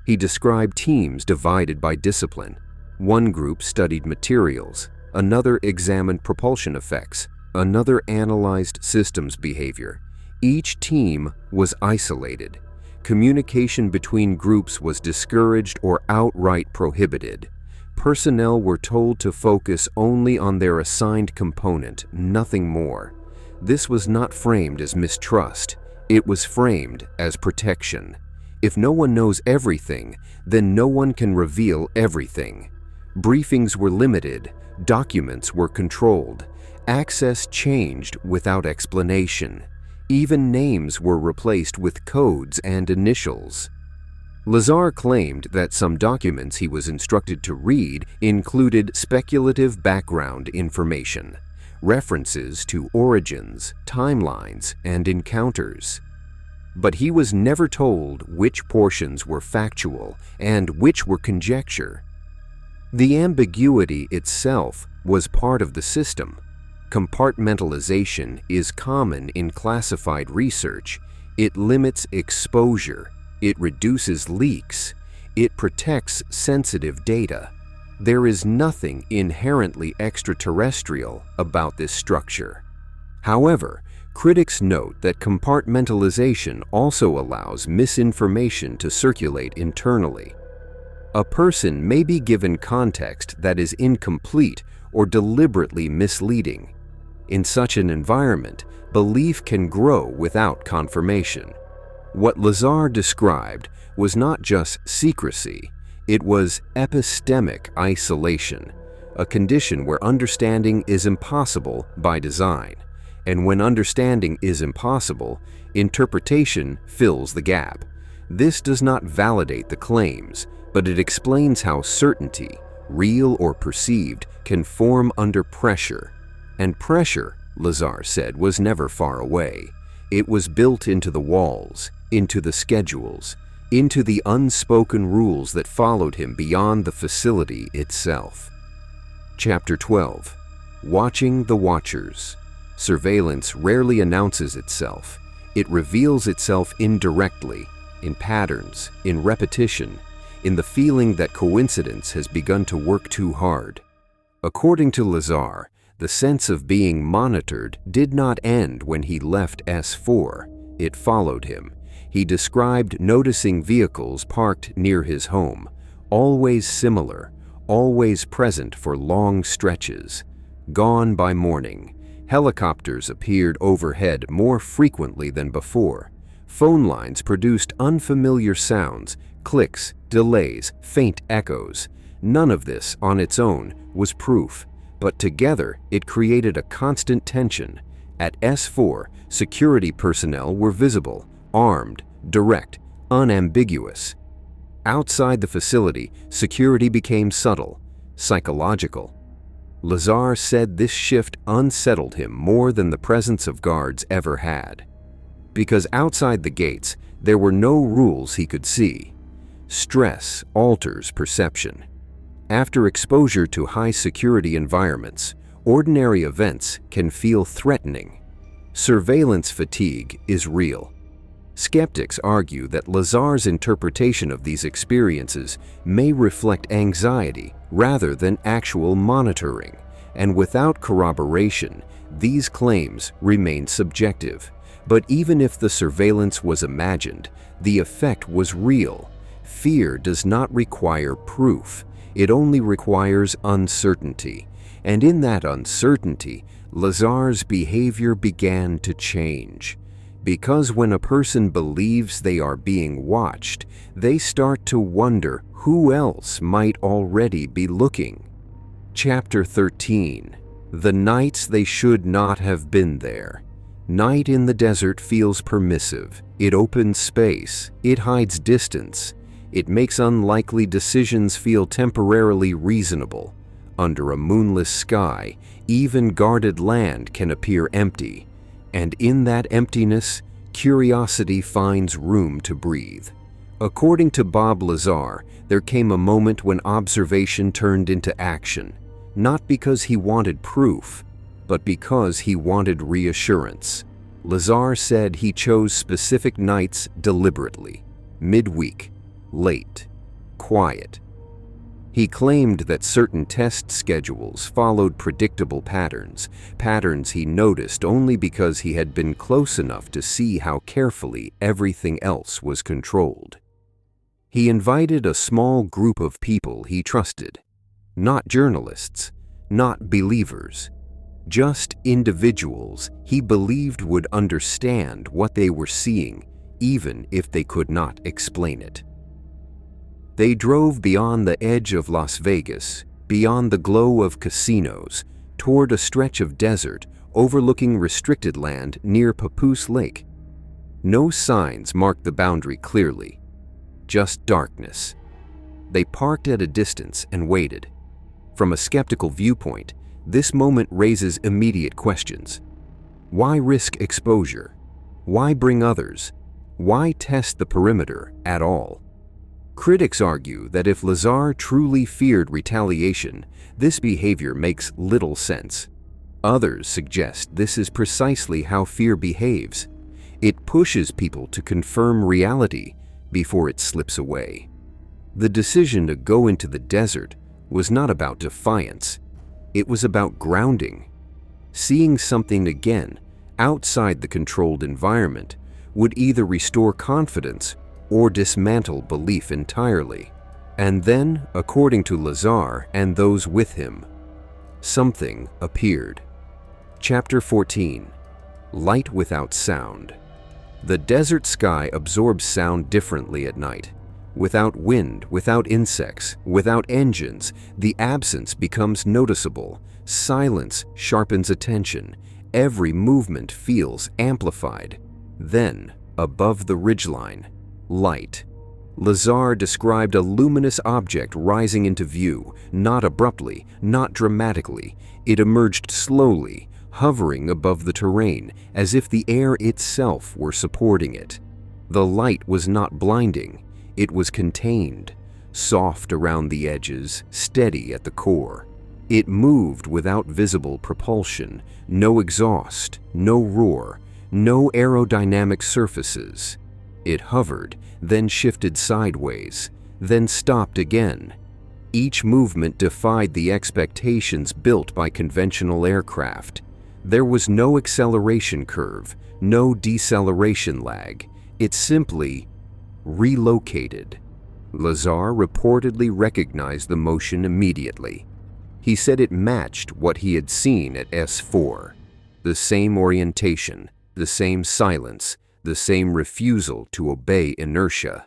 He described teams divided by discipline. One group studied materials, another examined propulsion effects, another analyzed systems behavior. Each team was isolated. Communication between groups was discouraged or outright prohibited. Personnel were told to focus only on their assigned component, nothing more. This was not framed as mistrust. It was framed as protection. If no one knows everything, then no one can reveal everything. Briefings were limited. Documents were controlled. Access changed without explanation. Even names were replaced with codes and initials. Lazar claimed that some documents he was instructed to read included speculative background information, references to origins, timelines, and encounters. But he was never told which portions were factual and which were conjecture. The ambiguity itself was part of the system. Compartmentalization is common in classified research. It limits exposure. It reduces leaks. It protects sensitive data. There is nothing inherently extraterrestrial about this structure. However, Critics note that compartmentalization also allows misinformation to circulate internally. A person may be given context that is incomplete or deliberately misleading. In such an environment, belief can grow without confirmation. What Lazar described was not just secrecy, it was epistemic isolation, a condition where understanding is impossible by design. And when understanding is impossible, interpretation fills the gap. This does not validate the claims, but it explains how certainty, real or perceived, can form under pressure. And pressure, Lazar said, was never far away. It was built into the walls, into the schedules, into the unspoken rules that followed him beyond the facility itself. Chapter 12. Watching the Watchers. Surveillance rarely announces itself. It reveals itself indirectly, in patterns, in repetition, in the feeling that coincidence has begun to work too hard. According to Lazar, the sense of being monitored did not end when he left S4. It followed him. He described noticing vehicles parked near his home, always similar, always present for long stretches. Gone by morning. Helicopters appeared overhead more frequently than before. Phone lines produced unfamiliar sounds, clicks, delays, faint echoes. None of this on its own was proof, but together it created a constant tension. At S4, security personnel were visible, armed, direct, unambiguous. Outside the facility, security became subtle, psychological. Lazar said this shift unsettled him more than the presence of guards ever had. Because outside the gates, there were no rules he could see. Stress alters perception. After exposure to high-security environments, ordinary events can feel threatening. Surveillance fatigue is real. Skeptics argue that Lazar's interpretation of these experiences may reflect anxiety rather than actual monitoring, and without corroboration, these claims remain subjective. But even if the surveillance was imagined, the effect was real. Fear does not require proof. It only requires uncertainty. And in that uncertainty, Lazar's behavior began to change. Because when a person believes they are being watched, they start to wonder who else might already be looking. Chapter 13. The nights they should not have been there. Night in the desert feels permissive. It opens space. It hides distance. It makes unlikely decisions feel temporarily reasonable. Under a moonless sky, even guarded land can appear empty. And in that emptiness, curiosity finds room to breathe. According to Bob Lazar, there came a moment when observation turned into action, not because he wanted proof, but because he wanted reassurance. Lazar said he chose specific nights deliberately, midweek, late, quiet. He claimed that certain test schedules followed predictable patterns he noticed only because he had been close enough to see how carefully everything else was controlled. He invited a small group of people he trusted, not journalists, not believers, just individuals he believed would understand what they were seeing, even if they could not explain it. They drove beyond the edge of Las Vegas, beyond the glow of casinos, toward a stretch of desert overlooking restricted land near Papoose Lake. No signs marked the boundary clearly, just darkness. They parked at a distance and waited. From a skeptical viewpoint, this moment raises immediate questions. Why risk exposure? Why bring others? Why test the perimeter at all? Critics argue that if Lazar truly feared retaliation, this behavior makes little sense. Others suggest this is precisely how fear behaves. It pushes people to confirm reality before it slips away. The decision to go into the desert was not about defiance. It was about grounding, seeing something again outside the controlled environment would either restore confidence or dismantle belief entirely. And then, according to Lazar and those with him, something appeared. Chapter 14. Light without sound. The desert sky absorbs sound differently at night. Without wind, without insects, without engines, the absence becomes noticeable. Silence sharpens attention. Every movement feels amplified. Then, above the ridgeline, light. Lazar described a luminous object rising into view, not abruptly, not dramatically. It emerged slowly, hovering above the terrain, as if the air itself were supporting it. The light was not blinding. It was contained, soft around the edges, steady at the core. It moved without visible propulsion, no exhaust, no roar, no aerodynamic surfaces. It hovered, then shifted sideways, then stopped again. Each movement defied the expectations built by conventional aircraft. There was no acceleration curve, no deceleration lag. It simply relocated. Lazar reportedly recognized the motion immediately. He said it matched what he had seen at S4. The same orientation, the same silence, the same refusal to obey inertia.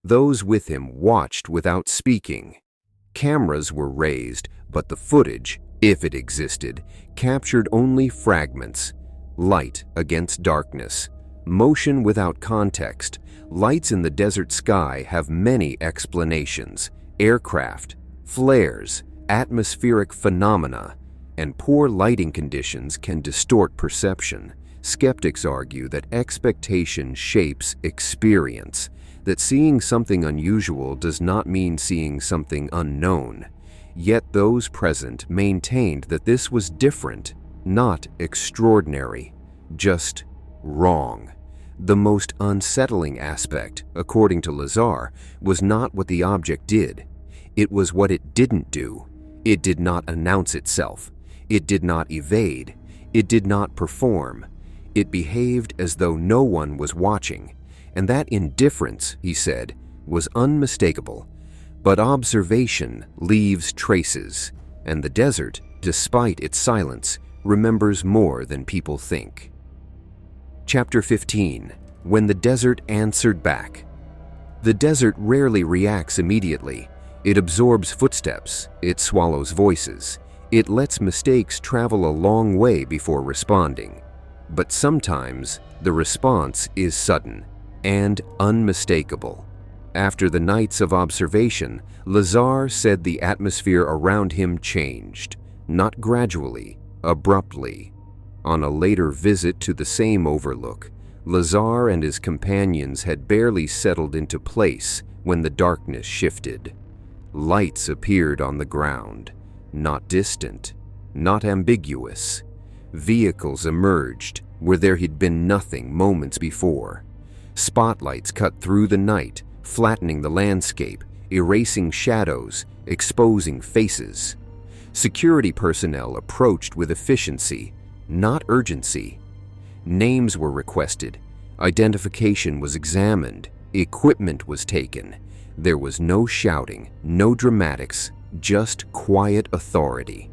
Those with him watched without speaking. Cameras were raised, but the footage, if it existed, captured only fragments. Light against darkness. Motion without context. Lights in the desert sky have many explanations. Aircraft, flares, atmospheric phenomena, and poor lighting conditions can distort perception. Skeptics argue that expectation shapes experience, that seeing something unusual does not mean seeing something unknown. Yet those present maintained that this was different, not extraordinary, just wrong. The most unsettling aspect, according to Lazar, was not what the object did. It was what it didn't do. It did not announce itself. It did not evade. It did not perform. It behaved as though no one was watching, and that indifference, he said, was unmistakable. But observation leaves traces, and the desert, despite its silence, remembers more than people think. Chapter 15. When the desert answered back. The desert rarely reacts immediately. It absorbs footsteps. It swallows voices. It lets mistakes travel a long way before responding. But sometimes the response is sudden and unmistakable. After the nights of observation, Lazar said the atmosphere around him changed, not gradually, abruptly. On a later visit to the same overlook, Lazar and his companions had barely settled into place when the darkness shifted. Lights appeared on the ground, not distant, not ambiguous. Vehicles emerged where there had been nothing moments before. Spotlights cut through the night, flattening the landscape, erasing shadows, exposing faces. Security personnel approached with efficiency, not urgency. Names were requested. Identification was examined. Equipment was taken. There was no shouting, no dramatics, just quiet authority.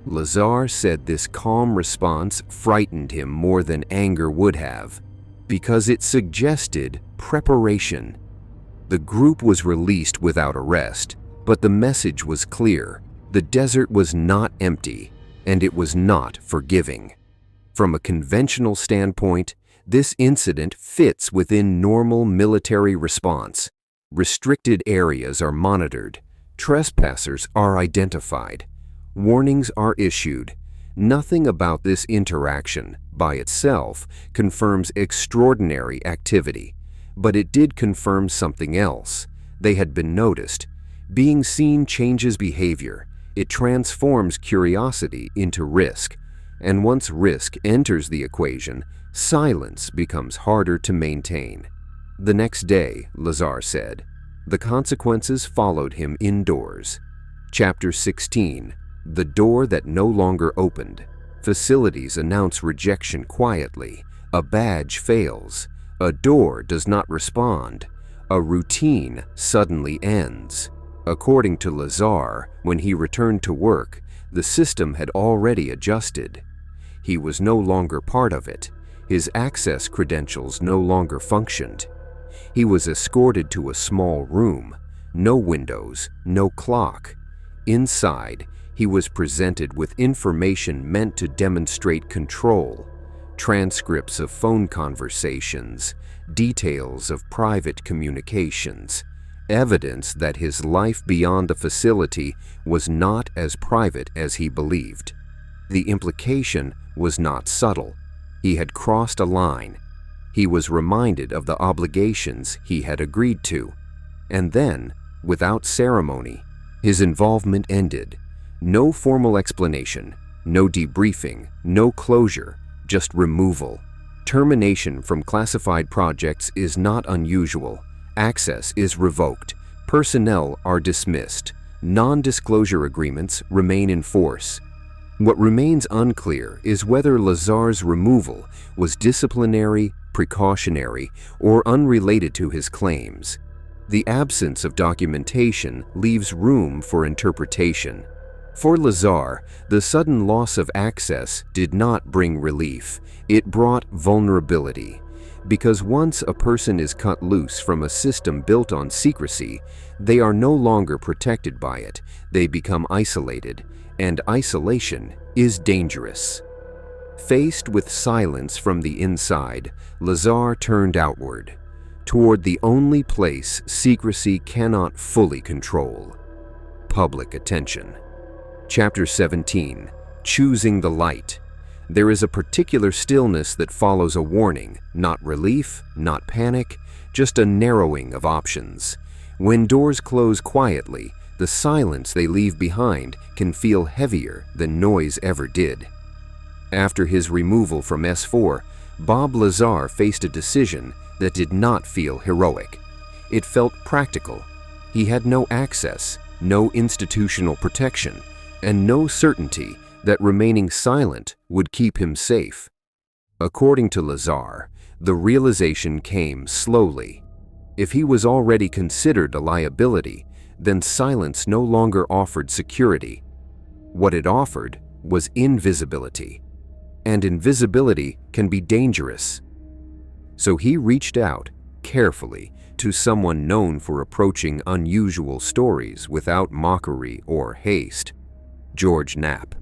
Lazar said this calm response frightened him more than anger would have, because it suggested preparation. The group was released without arrest, but the message was clear. The desert was not empty, and it was not forgiving. From a conventional standpoint, this incident fits within normal military response. Restricted areas are monitored. Trespassers are identified. Warnings are issued. Nothing about this interaction, by itself, confirms extraordinary activity, but it did confirm something else. They had been noticed. Being seen changes behavior. It transforms curiosity into risk, and once risk enters the equation, silence becomes harder to maintain. The next day, Lazar said, the consequences followed him indoors. Chapter 16. The door that no longer opened. Facilities announce rejection quietly. A badge fails. A door does not respond. A routine suddenly ends. According to Lazar, when he returned to work, the system had already adjusted. He was no longer part of it. His access credentials no longer functioned. He was escorted to a small room. No windows, no clock. Inside, he was presented with information meant to demonstrate control. Transcripts of phone conversations, details of private communications, evidence that his life beyond the facility was not as private as he believed. The implication was not subtle. He had crossed a line. He was reminded of the obligations he had agreed to. And then, without ceremony, his involvement ended. No formal explanation, no debriefing, no closure, just removal. Termination from classified projects is not unusual. Access is revoked. Personnel are dismissed. Non-disclosure agreements remain in force. What remains unclear is whether Lazar's removal was disciplinary, precautionary, or unrelated to his claims. The absence of documentation leaves room for interpretation. For Lazar, the sudden loss of access did not bring relief. It brought vulnerability. Because once a person is cut loose from a system built on secrecy, they are no longer protected by it. They become isolated, and isolation is dangerous. Faced with silence from the inside, Lazar turned outward, toward the only place secrecy cannot fully control: public attention. Chapter 17. Choosing the Light. There is a particular stillness that follows a warning, not relief, not panic, just a narrowing of options. When doors close quietly, the silence they leave behind can feel heavier than noise ever did. After his removal from S4, Bob Lazar faced a decision that did not feel heroic. It felt practical. He had no access, no institutional protection, and no certainty that remaining silent would keep him safe. According to Lazar, the realization came slowly. If he was already considered a liability, then silence no longer offered security. What it offered was invisibility, and invisibility can be dangerous. So he reached out, carefully, to someone known for approaching unusual stories without mockery or haste: George Knapp.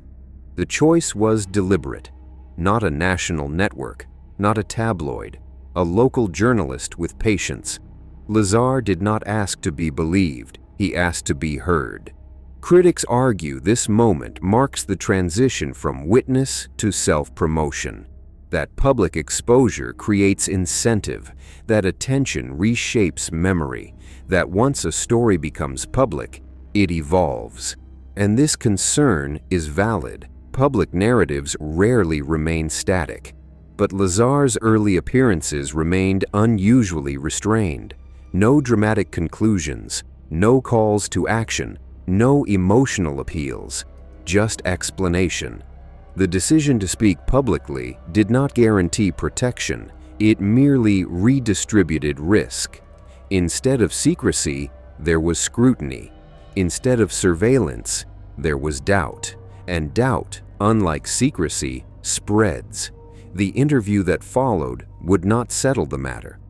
The choice was deliberate. Not a national network, not a tabloid, a local journalist with patience. Lazar did not ask to be believed, he asked to be heard. Critics argue this moment marks the transition from witness to self-promotion. That public exposure creates incentive, that attention reshapes memory, that once a story becomes public, it evolves. And this concern is valid. Public narratives rarely remain static. But Lazar's early appearances remained unusually restrained. No dramatic conclusions, no calls to action, no emotional appeals, just explanation. The decision to speak publicly did not guarantee protection, it merely redistributed risk. Instead of secrecy, there was scrutiny. Instead of surveillance, there was doubt. And doubt, unlike secrecy, spreads. The interview that followed would not settle the matter,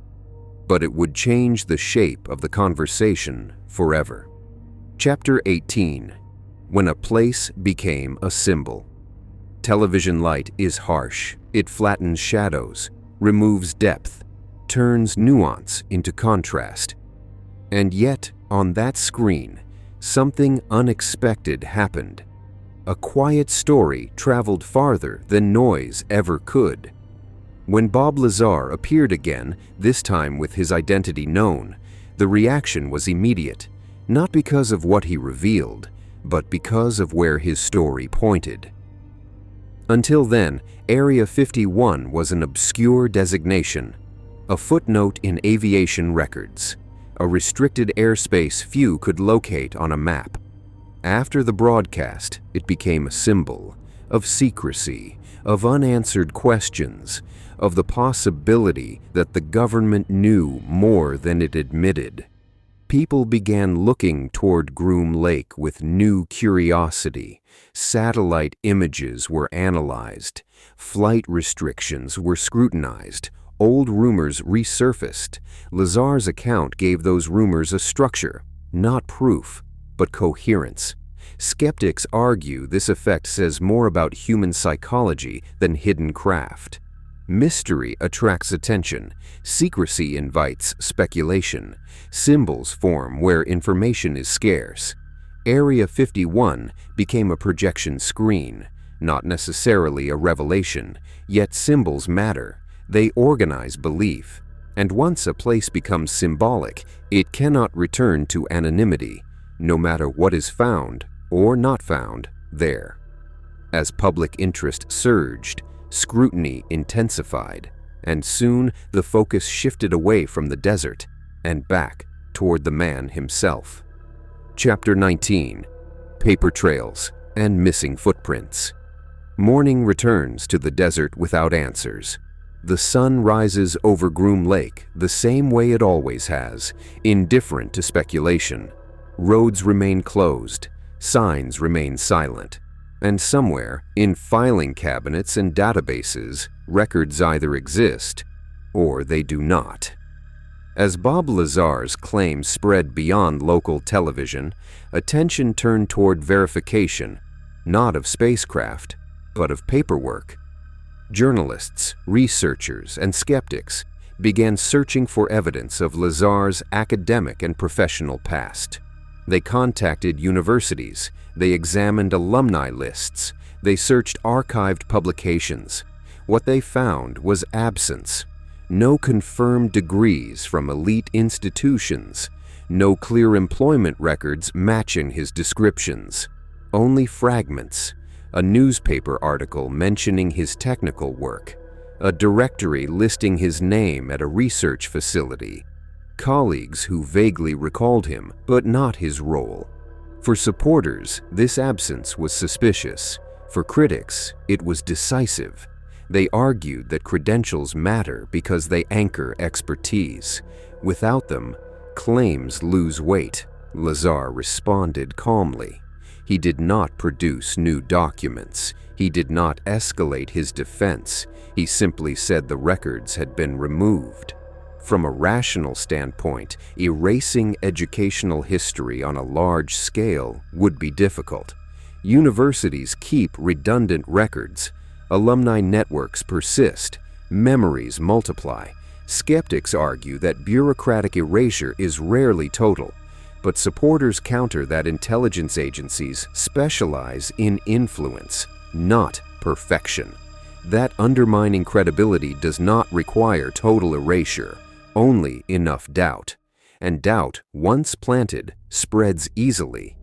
but it would change the shape of the conversation forever. Chapter 18. When a place became a symbol. Television light is harsh. It flattens shadows, removes depth, turns nuance into contrast. And yet, on that screen, something unexpected happened. A quiet story traveled farther than noise ever could. When Bob Lazar appeared again, this time with his identity known, the reaction was immediate, not because of what he revealed, but because of where his story pointed. Until then, Area 51 was an obscure designation, a footnote in aviation records, a restricted airspace few could locate on a map. After the broadcast, it became a symbol of secrecy, of unanswered questions, of the possibility that the government knew more than it admitted. People began looking toward Groom Lake with new curiosity. Satellite images were analyzed. Flight restrictions were scrutinized. Old rumors resurfaced. Lazar's account gave those rumors a structure, not proof, but coherence. Skeptics argue this effect says more about human psychology than hidden craft. Mystery attracts attention. Secrecy invites speculation. Symbols form where information is scarce. Area 51 became a projection screen, not necessarily a revelation, yet symbols matter. They organize belief. And once a place becomes symbolic, it cannot return to anonymity, no matter what is found or not found there. As public interest surged, scrutiny intensified, and soon the focus shifted away from the desert and back toward the man himself. Chapter 19. Paper Trails and Missing Footprints. Morning returns to the desert without answers. The sun rises over Groom Lake the same way it always has, indifferent to speculation. Roads remain closed, signs remain silent, and somewhere, in filing cabinets and databases, records either exist or they do not. As Bob Lazar's claims spread beyond local television, attention turned toward verification, not of spacecraft, but of paperwork. Journalists, researchers, and skeptics began searching for evidence of Lazar's academic and professional past. They contacted universities, they examined alumni lists, they searched archived publications. What they found was absence. No confirmed degrees from elite institutions, no clear employment records matching his descriptions. Only fragments. A newspaper article mentioning his technical work, a directory listing his name at a research facility, colleagues who vaguely recalled him, but not his role. For supporters, this absence was suspicious. For critics, it was decisive. They argued that credentials matter because they anchor expertise. Without them, claims lose weight. Lazar responded calmly. He did not produce new documents. He did not escalate his defense. He simply said the records had been removed. From a rational standpoint, erasing educational history on a large scale would be difficult. Universities keep redundant records. Alumni networks persist. Memories multiply. Skeptics argue that bureaucratic erasure is rarely total. But supporters counter that intelligence agencies specialize in influence, not perfection. That undermining credibility does not require total erasure, only enough doubt. And doubt, once planted, spreads easily.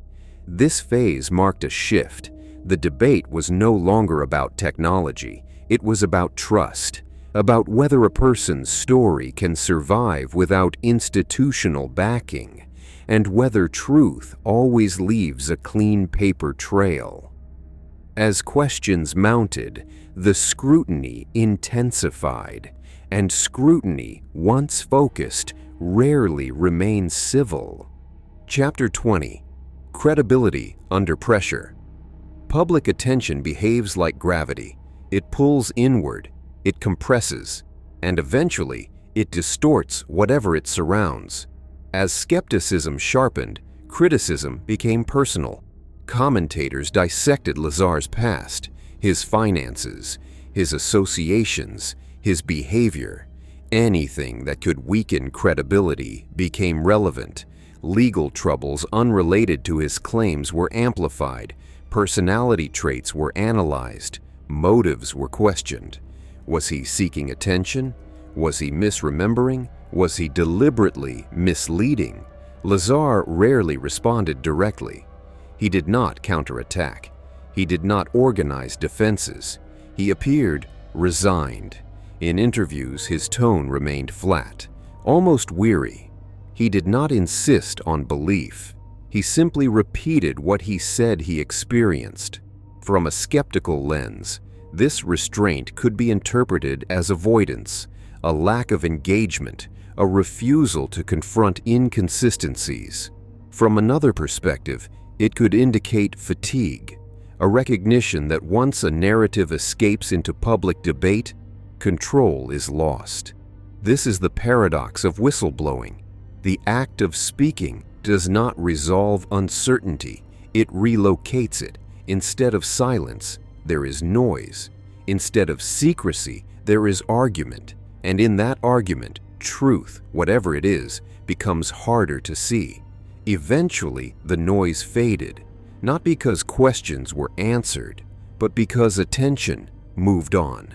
This phase marked a shift. The debate was no longer about technology. It was about trust, about whether a person's story can survive without institutional backing, and whether truth always leaves a clean paper trail. As questions mounted, the scrutiny intensified, and scrutiny, once focused, rarely remains civil. Chapter 20. Credibility under pressure. Public attention behaves like gravity. It pulls inward, it compresses, and eventually it distorts whatever it surrounds. As skepticism sharpened, criticism became personal. Commentators dissected Lazar's past, his finances, his associations, his behavior. Anything that could weaken credibility became relevant. Legal troubles unrelated to his claims were amplified. Personality traits were analyzed. Motives were questioned. Was he seeking attention? Was he misremembering? Was he deliberately misleading? Lazar rarely responded directly. He did not counterattack. He did not organize defenses. He appeared resigned. In interviews, his tone remained flat, almost weary. He did not insist on belief. He simply repeated what he said he experienced. From a skeptical lens, This restraint could be interpreted as avoidance, a lack of engagement, a refusal to confront inconsistencies. From another perspective, it could indicate fatigue, a recognition that once a narrative escapes into public debate, control is lost. This is the paradox of whistleblowing. The act of speaking does not resolve uncertainty, it relocates it. Instead of silence, there is noise. Instead of secrecy, there is argument. And in that argument, truth, whatever it is, becomes harder to see. Eventually, the noise faded, not because questions were answered, but because attention moved on.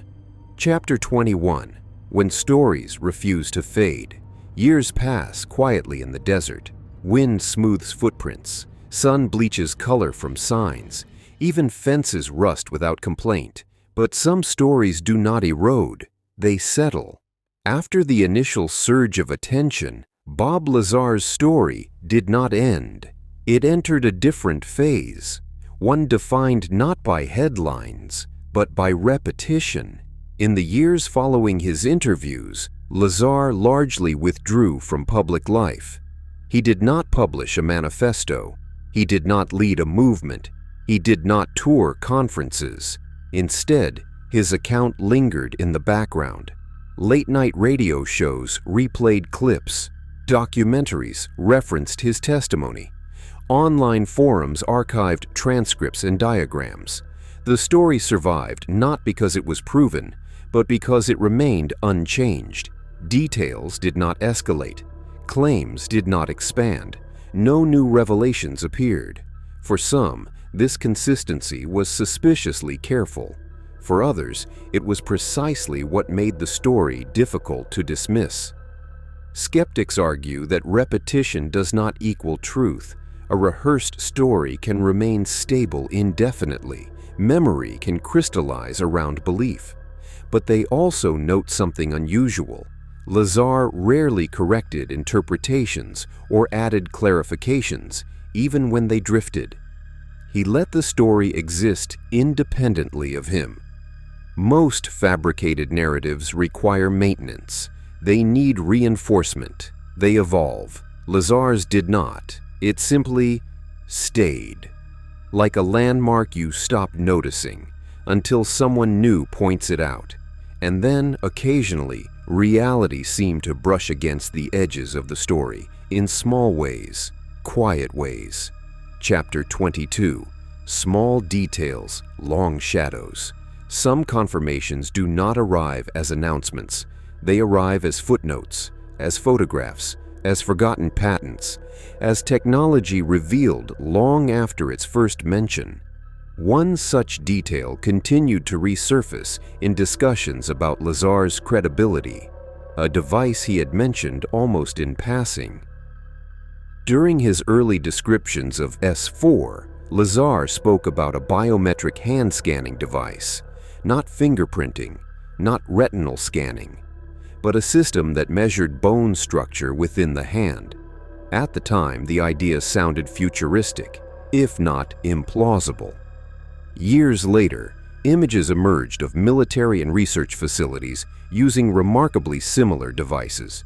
Chapter 21. When stories refuse to fade. Years pass quietly in the desert. Wind smooths footprints. Sun bleaches color from signs. Even fences rust without complaint. But some stories do not erode. They settle. After the initial surge of attention, Bob Lazar's story did not end. It entered a different phase, one defined not by headlines, but by repetition. In the years following his interviews, Lazar largely withdrew from public life. He did not publish a manifesto. He did not lead a movement. He did not tour conferences. Instead, his account lingered in the background. Late-night radio shows replayed clips. Documentaries referenced his testimony. Online forums archived transcripts and diagrams. The story survived not because it was proven, but because it remained unchanged. Details did not escalate. Claims did not expand. No new revelations appeared. For some, this consistency was suspiciously careful. For others, it was precisely what made the story difficult to dismiss. Skeptics argue that repetition does not equal truth. A rehearsed story can remain stable indefinitely. Memory can crystallize around belief. But they also note something unusual. Lazar rarely corrected interpretations or added clarifications, even when they drifted. He let the story exist independently of him. Most fabricated narratives require maintenance. They need reinforcement. They evolve. Lazar's did not. It simply stayed. Like a landmark you stop noticing until someone new points it out. And then, occasionally, reality seemed to brush against the edges of the story in small ways, quiet ways. Chapter 22. Small details, long shadows. Some confirmations do not arrive as announcements. They arrive as footnotes, as photographs, as forgotten patents, as technology revealed long after its first mention. One such detail continued to resurface in discussions about Lazar's credibility, a device he had mentioned almost in passing. During his early descriptions of S4, Lazar spoke about a biometric hand scanning device, not fingerprinting, not retinal scanning, but a system that measured bone structure within the hand. At the time, the idea sounded futuristic, if not implausible. Years later, images emerged of military and research facilities using remarkably similar devices.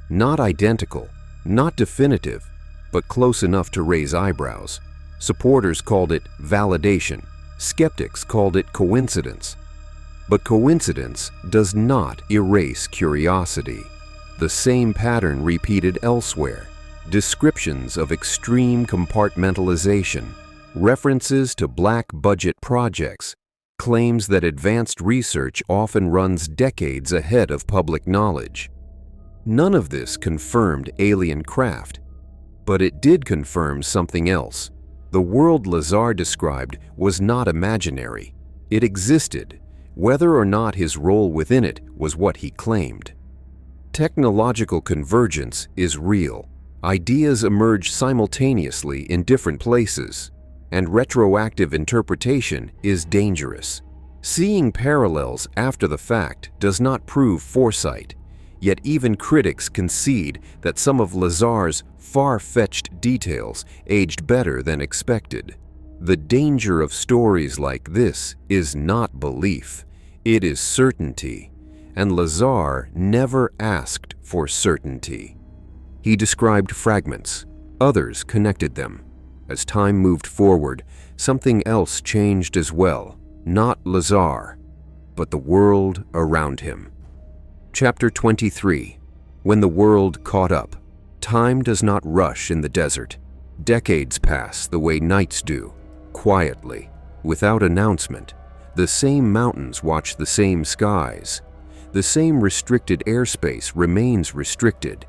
Not identical, not definitive, but close enough to raise eyebrows. Supporters called it validation. Skeptics called it coincidence. But coincidence does not erase curiosity. The same pattern repeated elsewhere. Descriptions of extreme compartmentalization, references to black-budget projects, claims that advanced research often runs decades ahead of public knowledge. None of this confirmed alien craft, but it did confirm something else. The world Lazar described was not imaginary. It existed, whether or not his role within it was what he claimed. Technological convergence is real. Ideas emerge simultaneously in different places, and retroactive interpretation is dangerous. Seeing parallels after the fact does not prove foresight, yet even critics concede that some of Lazar's far-fetched details aged better than expected. The danger of stories like this is not belief, it is certainty, and Lazar never asked for certainty. He described fragments, others connected them. As time moved forward, something else changed as well, not Lazar, but the world around him. Chapter 23. When the world caught up. Time does not rush in the desert. Decades pass the way nights do, quietly, without announcement. The same mountains watch the same skies. The same restricted airspace remains restricted.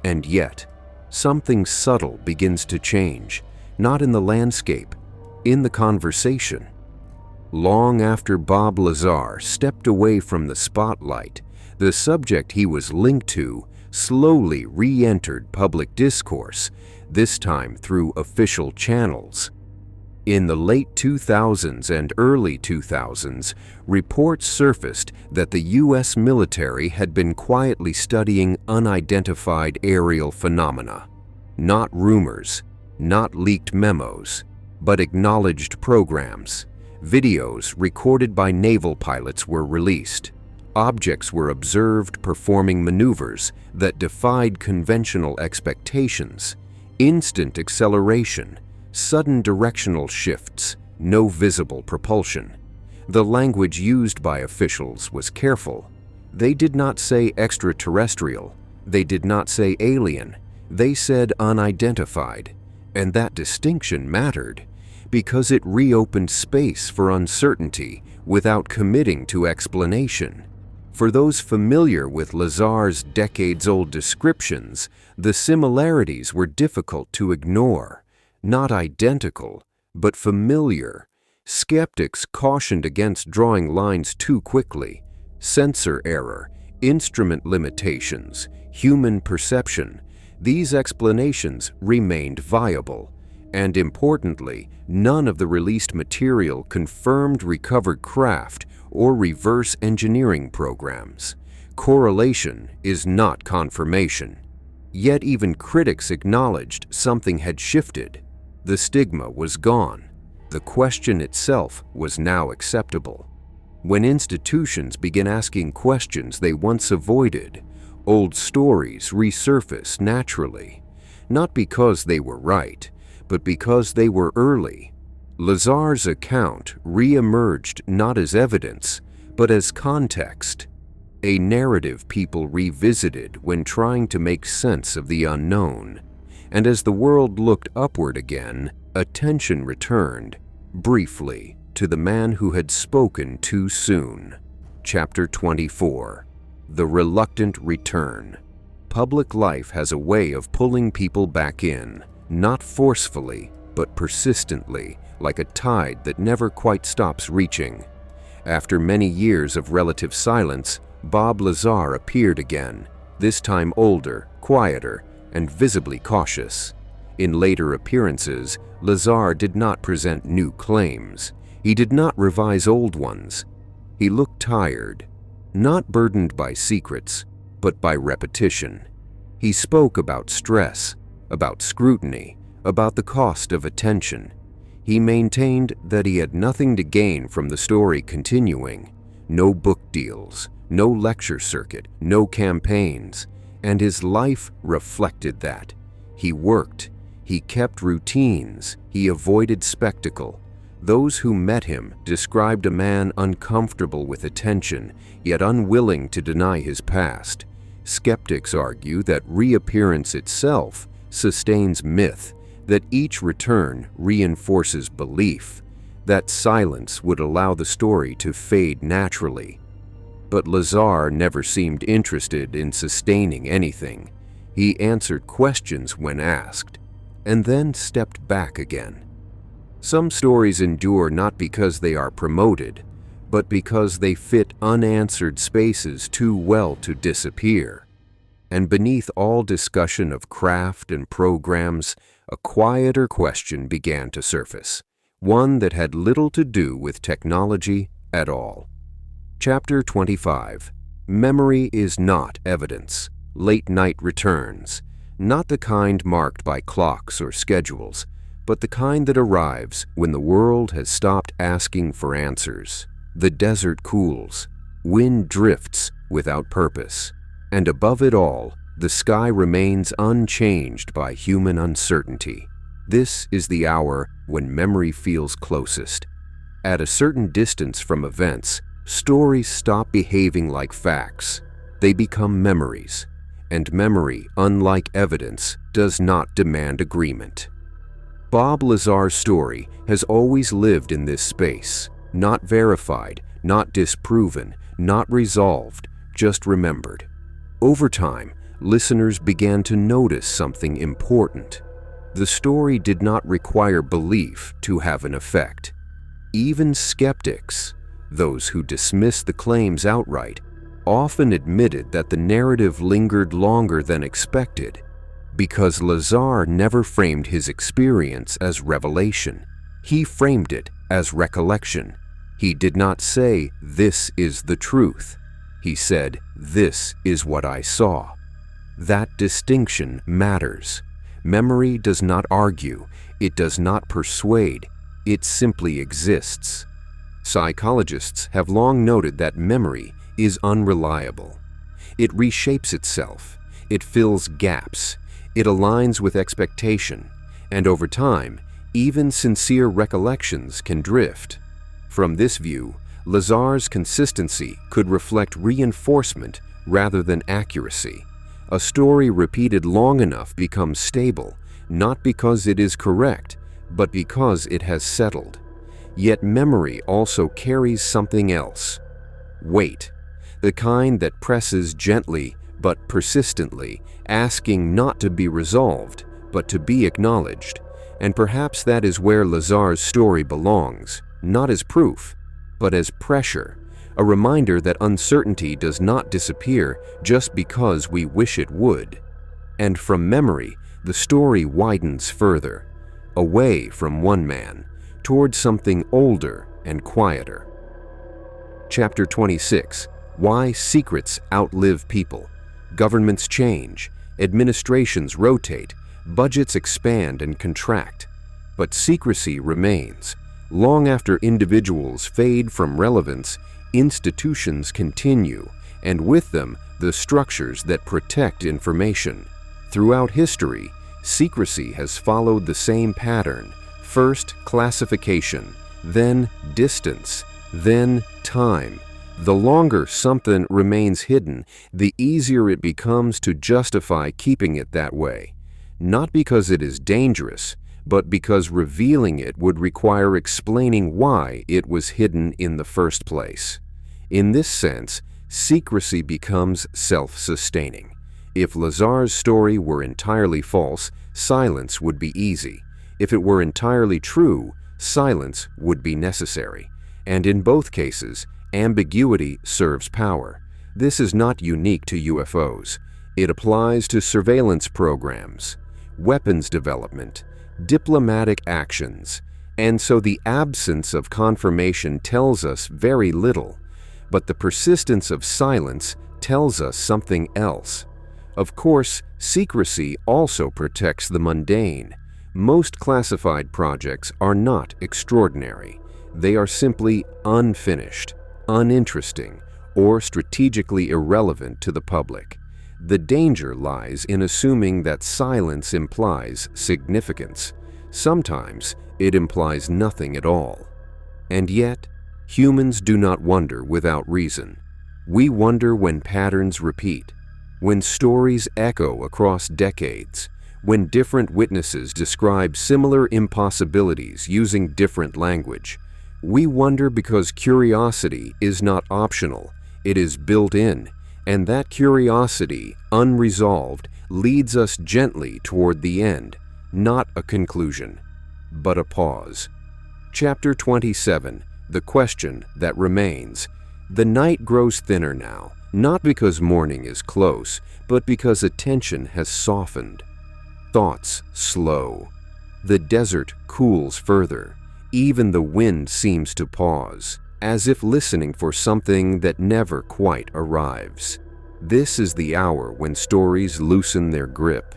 And yet, something subtle begins to change, not in the landscape, in the conversation. Long after Bob Lazar stepped away from the spotlight, the subject he was linked to slowly re-entered public discourse, this time through official channels. In the late 2000s and early 2000s, reports surfaced that the U.S. military had been quietly studying unidentified aerial phenomena. Not rumors, not leaked memos, but acknowledged programs. Videos recorded by naval pilots were released. Objects were observed performing maneuvers that defied conventional expectations. Instant acceleration, sudden directional shifts, no visible propulsion. The language used by officials was careful. They did not say extraterrestrial. They did not say alien. They said unidentified. And that distinction mattered because it reopened space for uncertainty without committing to explanation. For those familiar with Lazar's decades-old descriptions, the similarities were difficult to ignore. Not identical, but familiar. Skeptics cautioned against drawing lines too quickly. Sensor error, instrument limitations, human perception. These explanations remained viable. And importantly, none of the released material confirmed recovered craft or reverse engineering programs. Correlation is not confirmation. Yet even critics acknowledged something had shifted. The stigma was gone. The question itself was now acceptable. When institutions begin asking questions they once avoided, old stories resurface naturally, not because they were right, but because they were early. Lazar's account re-emerged not as evidence, but as context, a narrative people revisited when trying to make sense of the unknown. And as the world looked upward again, attention returned, briefly, to the man who had spoken too soon. Chapter 24. The Reluctant Return. Public life has a way of pulling people back in, not forcefully, but persistently, like a tide that never quite stops reaching. After many years of relative silence, Bob Lazar appeared again, this time older, quieter, and visibly cautious. In later appearances, Lazar did not present new claims. He did not revise old ones. He looked tired, not burdened by secrets, but by repetition. He spoke about stress, about scrutiny, about the cost of attention. He maintained that he had nothing to gain from the story continuing. No book deals, no lecture circuit, no campaigns, and his life reflected that. He worked, he kept routines, he avoided spectacle. Those who met him described a man uncomfortable with attention, yet unwilling to deny his past. Skeptics argue that reappearance itself sustains myth, that each return reinforces belief, that silence would allow the story to fade naturally. But Lazar never seemed interested in sustaining anything. He answered questions when asked, and then stepped back again. Some stories endure not because they are promoted, but because they fit unanswered spaces too well to disappear. And beneath all discussion of craft and programs, a quieter question began to surface, one that had little to do with technology at all. Chapter 25. Memory is not evidence. Late night returns, not the kind marked by clocks or schedules, but the kind that arrives when the world has stopped asking for answers. The desert cools, wind drifts without purpose, and above it all, the sky remains unchanged by human uncertainty. This is the hour when memory feels closest. At a certain distance from events, stories stop behaving like facts. They become memories, and memory, unlike evidence, does not demand agreement. Bob Lazar's story has always lived in this space, not verified, not disproven, not resolved, just remembered. Over time, listeners began to notice something important. The story did not require belief to have an effect. Even skeptics, those who dismiss the claims outright, often admitted that the narrative lingered longer than expected, because Lazar never framed his experience as revelation. He framed it as recollection. He did not say, "This is the truth." He said, "This is what I saw." That distinction matters. Memory does not argue, it does not persuade, it simply exists. Psychologists have long noted that memory is unreliable. It reshapes itself, it fills gaps, it aligns with expectation, and over time, even sincere recollections can drift. From this view, Lazar's consistency could reflect reinforcement rather than accuracy. A story repeated long enough becomes stable, not because it is correct, but because it has settled. Yet memory also carries something else: weight, the kind that presses gently but persistently, asking not to be resolved, but to be acknowledged. And perhaps that is where Lazar's story belongs, not as proof, but as pressure, a reminder that uncertainty does not disappear just because we wish it would. And from memory, the story widens further, away from one man, towards something older and quieter. Chapter 26: Why Secrets Outlive People. Governments change, administrations rotate, budgets expand and contract, but secrecy remains. Long after individuals fade from relevance, institutions continue, and with them, the structures that protect information. Throughout history, secrecy has followed the same pattern: first classification, then distance, then time. The longer something remains hidden, the easier it becomes to justify keeping it that way. Not because it is dangerous, but because revealing it would require explaining why it was hidden in the first place. In this sense, secrecy becomes self-sustaining. If Lazar's story were entirely false, silence would be easy. If it were entirely true, silence would be necessary. And in both cases, ambiguity serves power. This is not unique to UFOs. It applies to surveillance programs, weapons development, diplomatic actions, and so the absence of confirmation tells us very little, but the persistence of silence tells us something else. Of course, secrecy also protects the mundane. Most classified projects are not extraordinary. They are simply unfinished, uninteresting, or strategically irrelevant to the public. The danger lies in assuming that silence implies significance. Sometimes it implies nothing at all. And yet, humans do not wonder without reason. We wonder when patterns repeat, when stories echo across decades, when different witnesses describe similar impossibilities using different language. We wonder because curiosity is not optional, it is built in, and that curiosity, unresolved, leads us gently toward the end, not a conclusion, but a pause. Chapter 27: The Question That Remains. The night grows thinner now, not because morning is close, but because attention has softened. Thoughts slow. The desert cools further. Even the wind seems to pause, as if listening for something that never quite arrives. This is the hour when stories loosen their grip.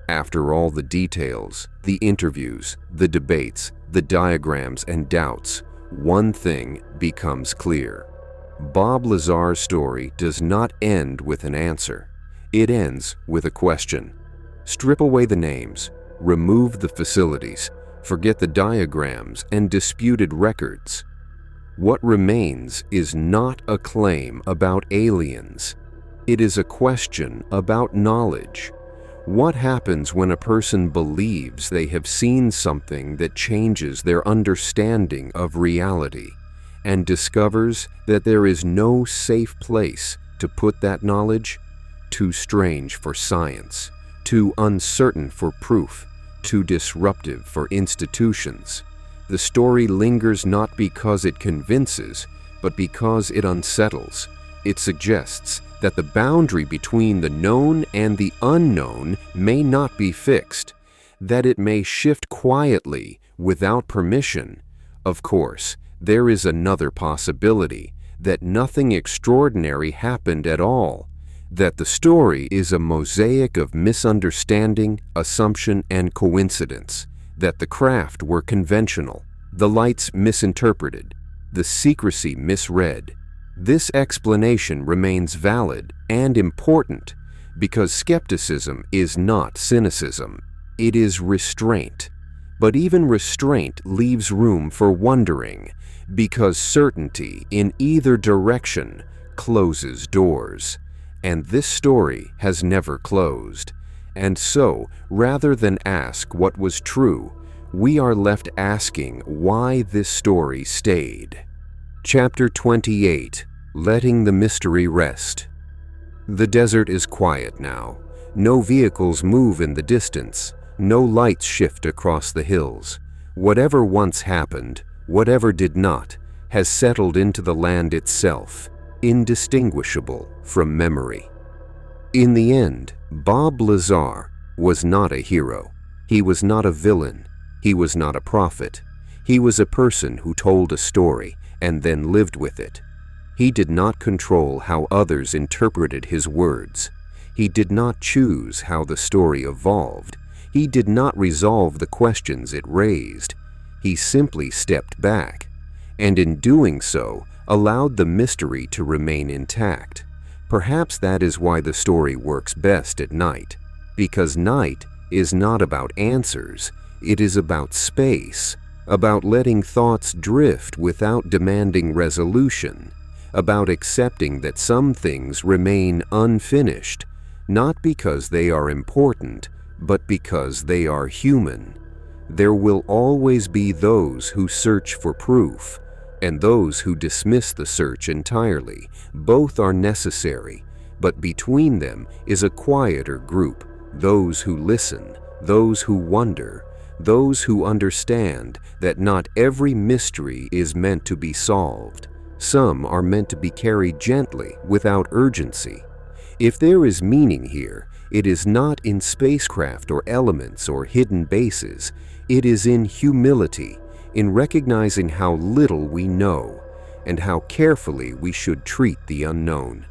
After all the details, the interviews, the debates, the diagrams and doubts, one thing becomes clear. Bob Lazar's story does not end with an answer. It ends with a question. Strip away the names, remove the facilities, forget the diagrams and disputed records. What remains is not a claim about aliens. It is a question about knowledge. What happens when a person believes they have seen something that changes their understanding of reality and discovers that there is no safe place to put that knowledge? Too strange for science, too uncertain for proof, too disruptive for institutions. The story lingers not because it convinces, but because it unsettles. It suggests that the boundary between the known and the unknown may not be fixed, that it may shift quietly without permission. Of course, there is another possibility, that nothing extraordinary happened at all, that the story is a mosaic of misunderstanding, assumption, and coincidence, that the craft were conventional, the lights misinterpreted, the secrecy misread. This explanation remains valid and important because skepticism is not cynicism. It is restraint. But even restraint leaves room for wondering because certainty in either direction closes doors. And this story has never closed. And so, rather than ask what was true, we are left asking why this story stayed. Chapter 28. Letting the Mystery Rest. The desert is quiet now. No vehicles move in the distance. No lights shift across the hills. Whatever once happened, whatever did not, has settled into the land itself, indistinguishable from memory. In the end, Bob Lazar was not a hero. He was not a villain. He was not a prophet. He was a person who told a story and then lived with it. He did not control how others interpreted his words. He did not choose how the story evolved. He did not resolve the questions it raised. He simply stepped back, and in doing so, allowed the mystery to remain intact. Perhaps that is why the story works best at night, because night is not about answers, it is about space, about letting thoughts drift without demanding resolution, about accepting that some things remain unfinished, not because they are important, but because they are human. There will always be those who search for proof, and those who dismiss the search entirely. Both are necessary, but between them is a quieter group, those who listen, those who wonder, those who understand that not every mystery is meant to be solved. Some are meant to be carried gently, without urgency. If there is meaning here, it is not in spacecraft or elements or hidden bases. It is in humility, in recognizing how little we know and how carefully we should treat the unknown.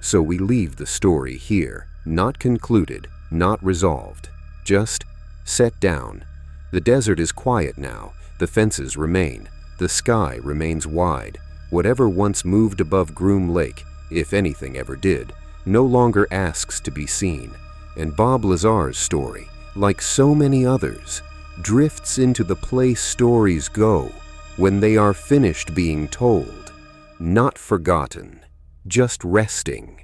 So we leave the story here, not concluded, not resolved, just set down. The desert is quiet now, the fences remain, the sky remains wide. Whatever once moved above Groom Lake, if anything ever did, no longer asks to be seen, and Bob Lazar's story, like so many others, drifts into the place stories go when they are finished being told, not forgotten, just resting.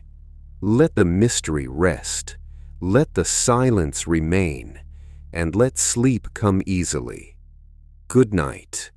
Let the mystery rest, let the silence remain, and let sleep come easily. Good night.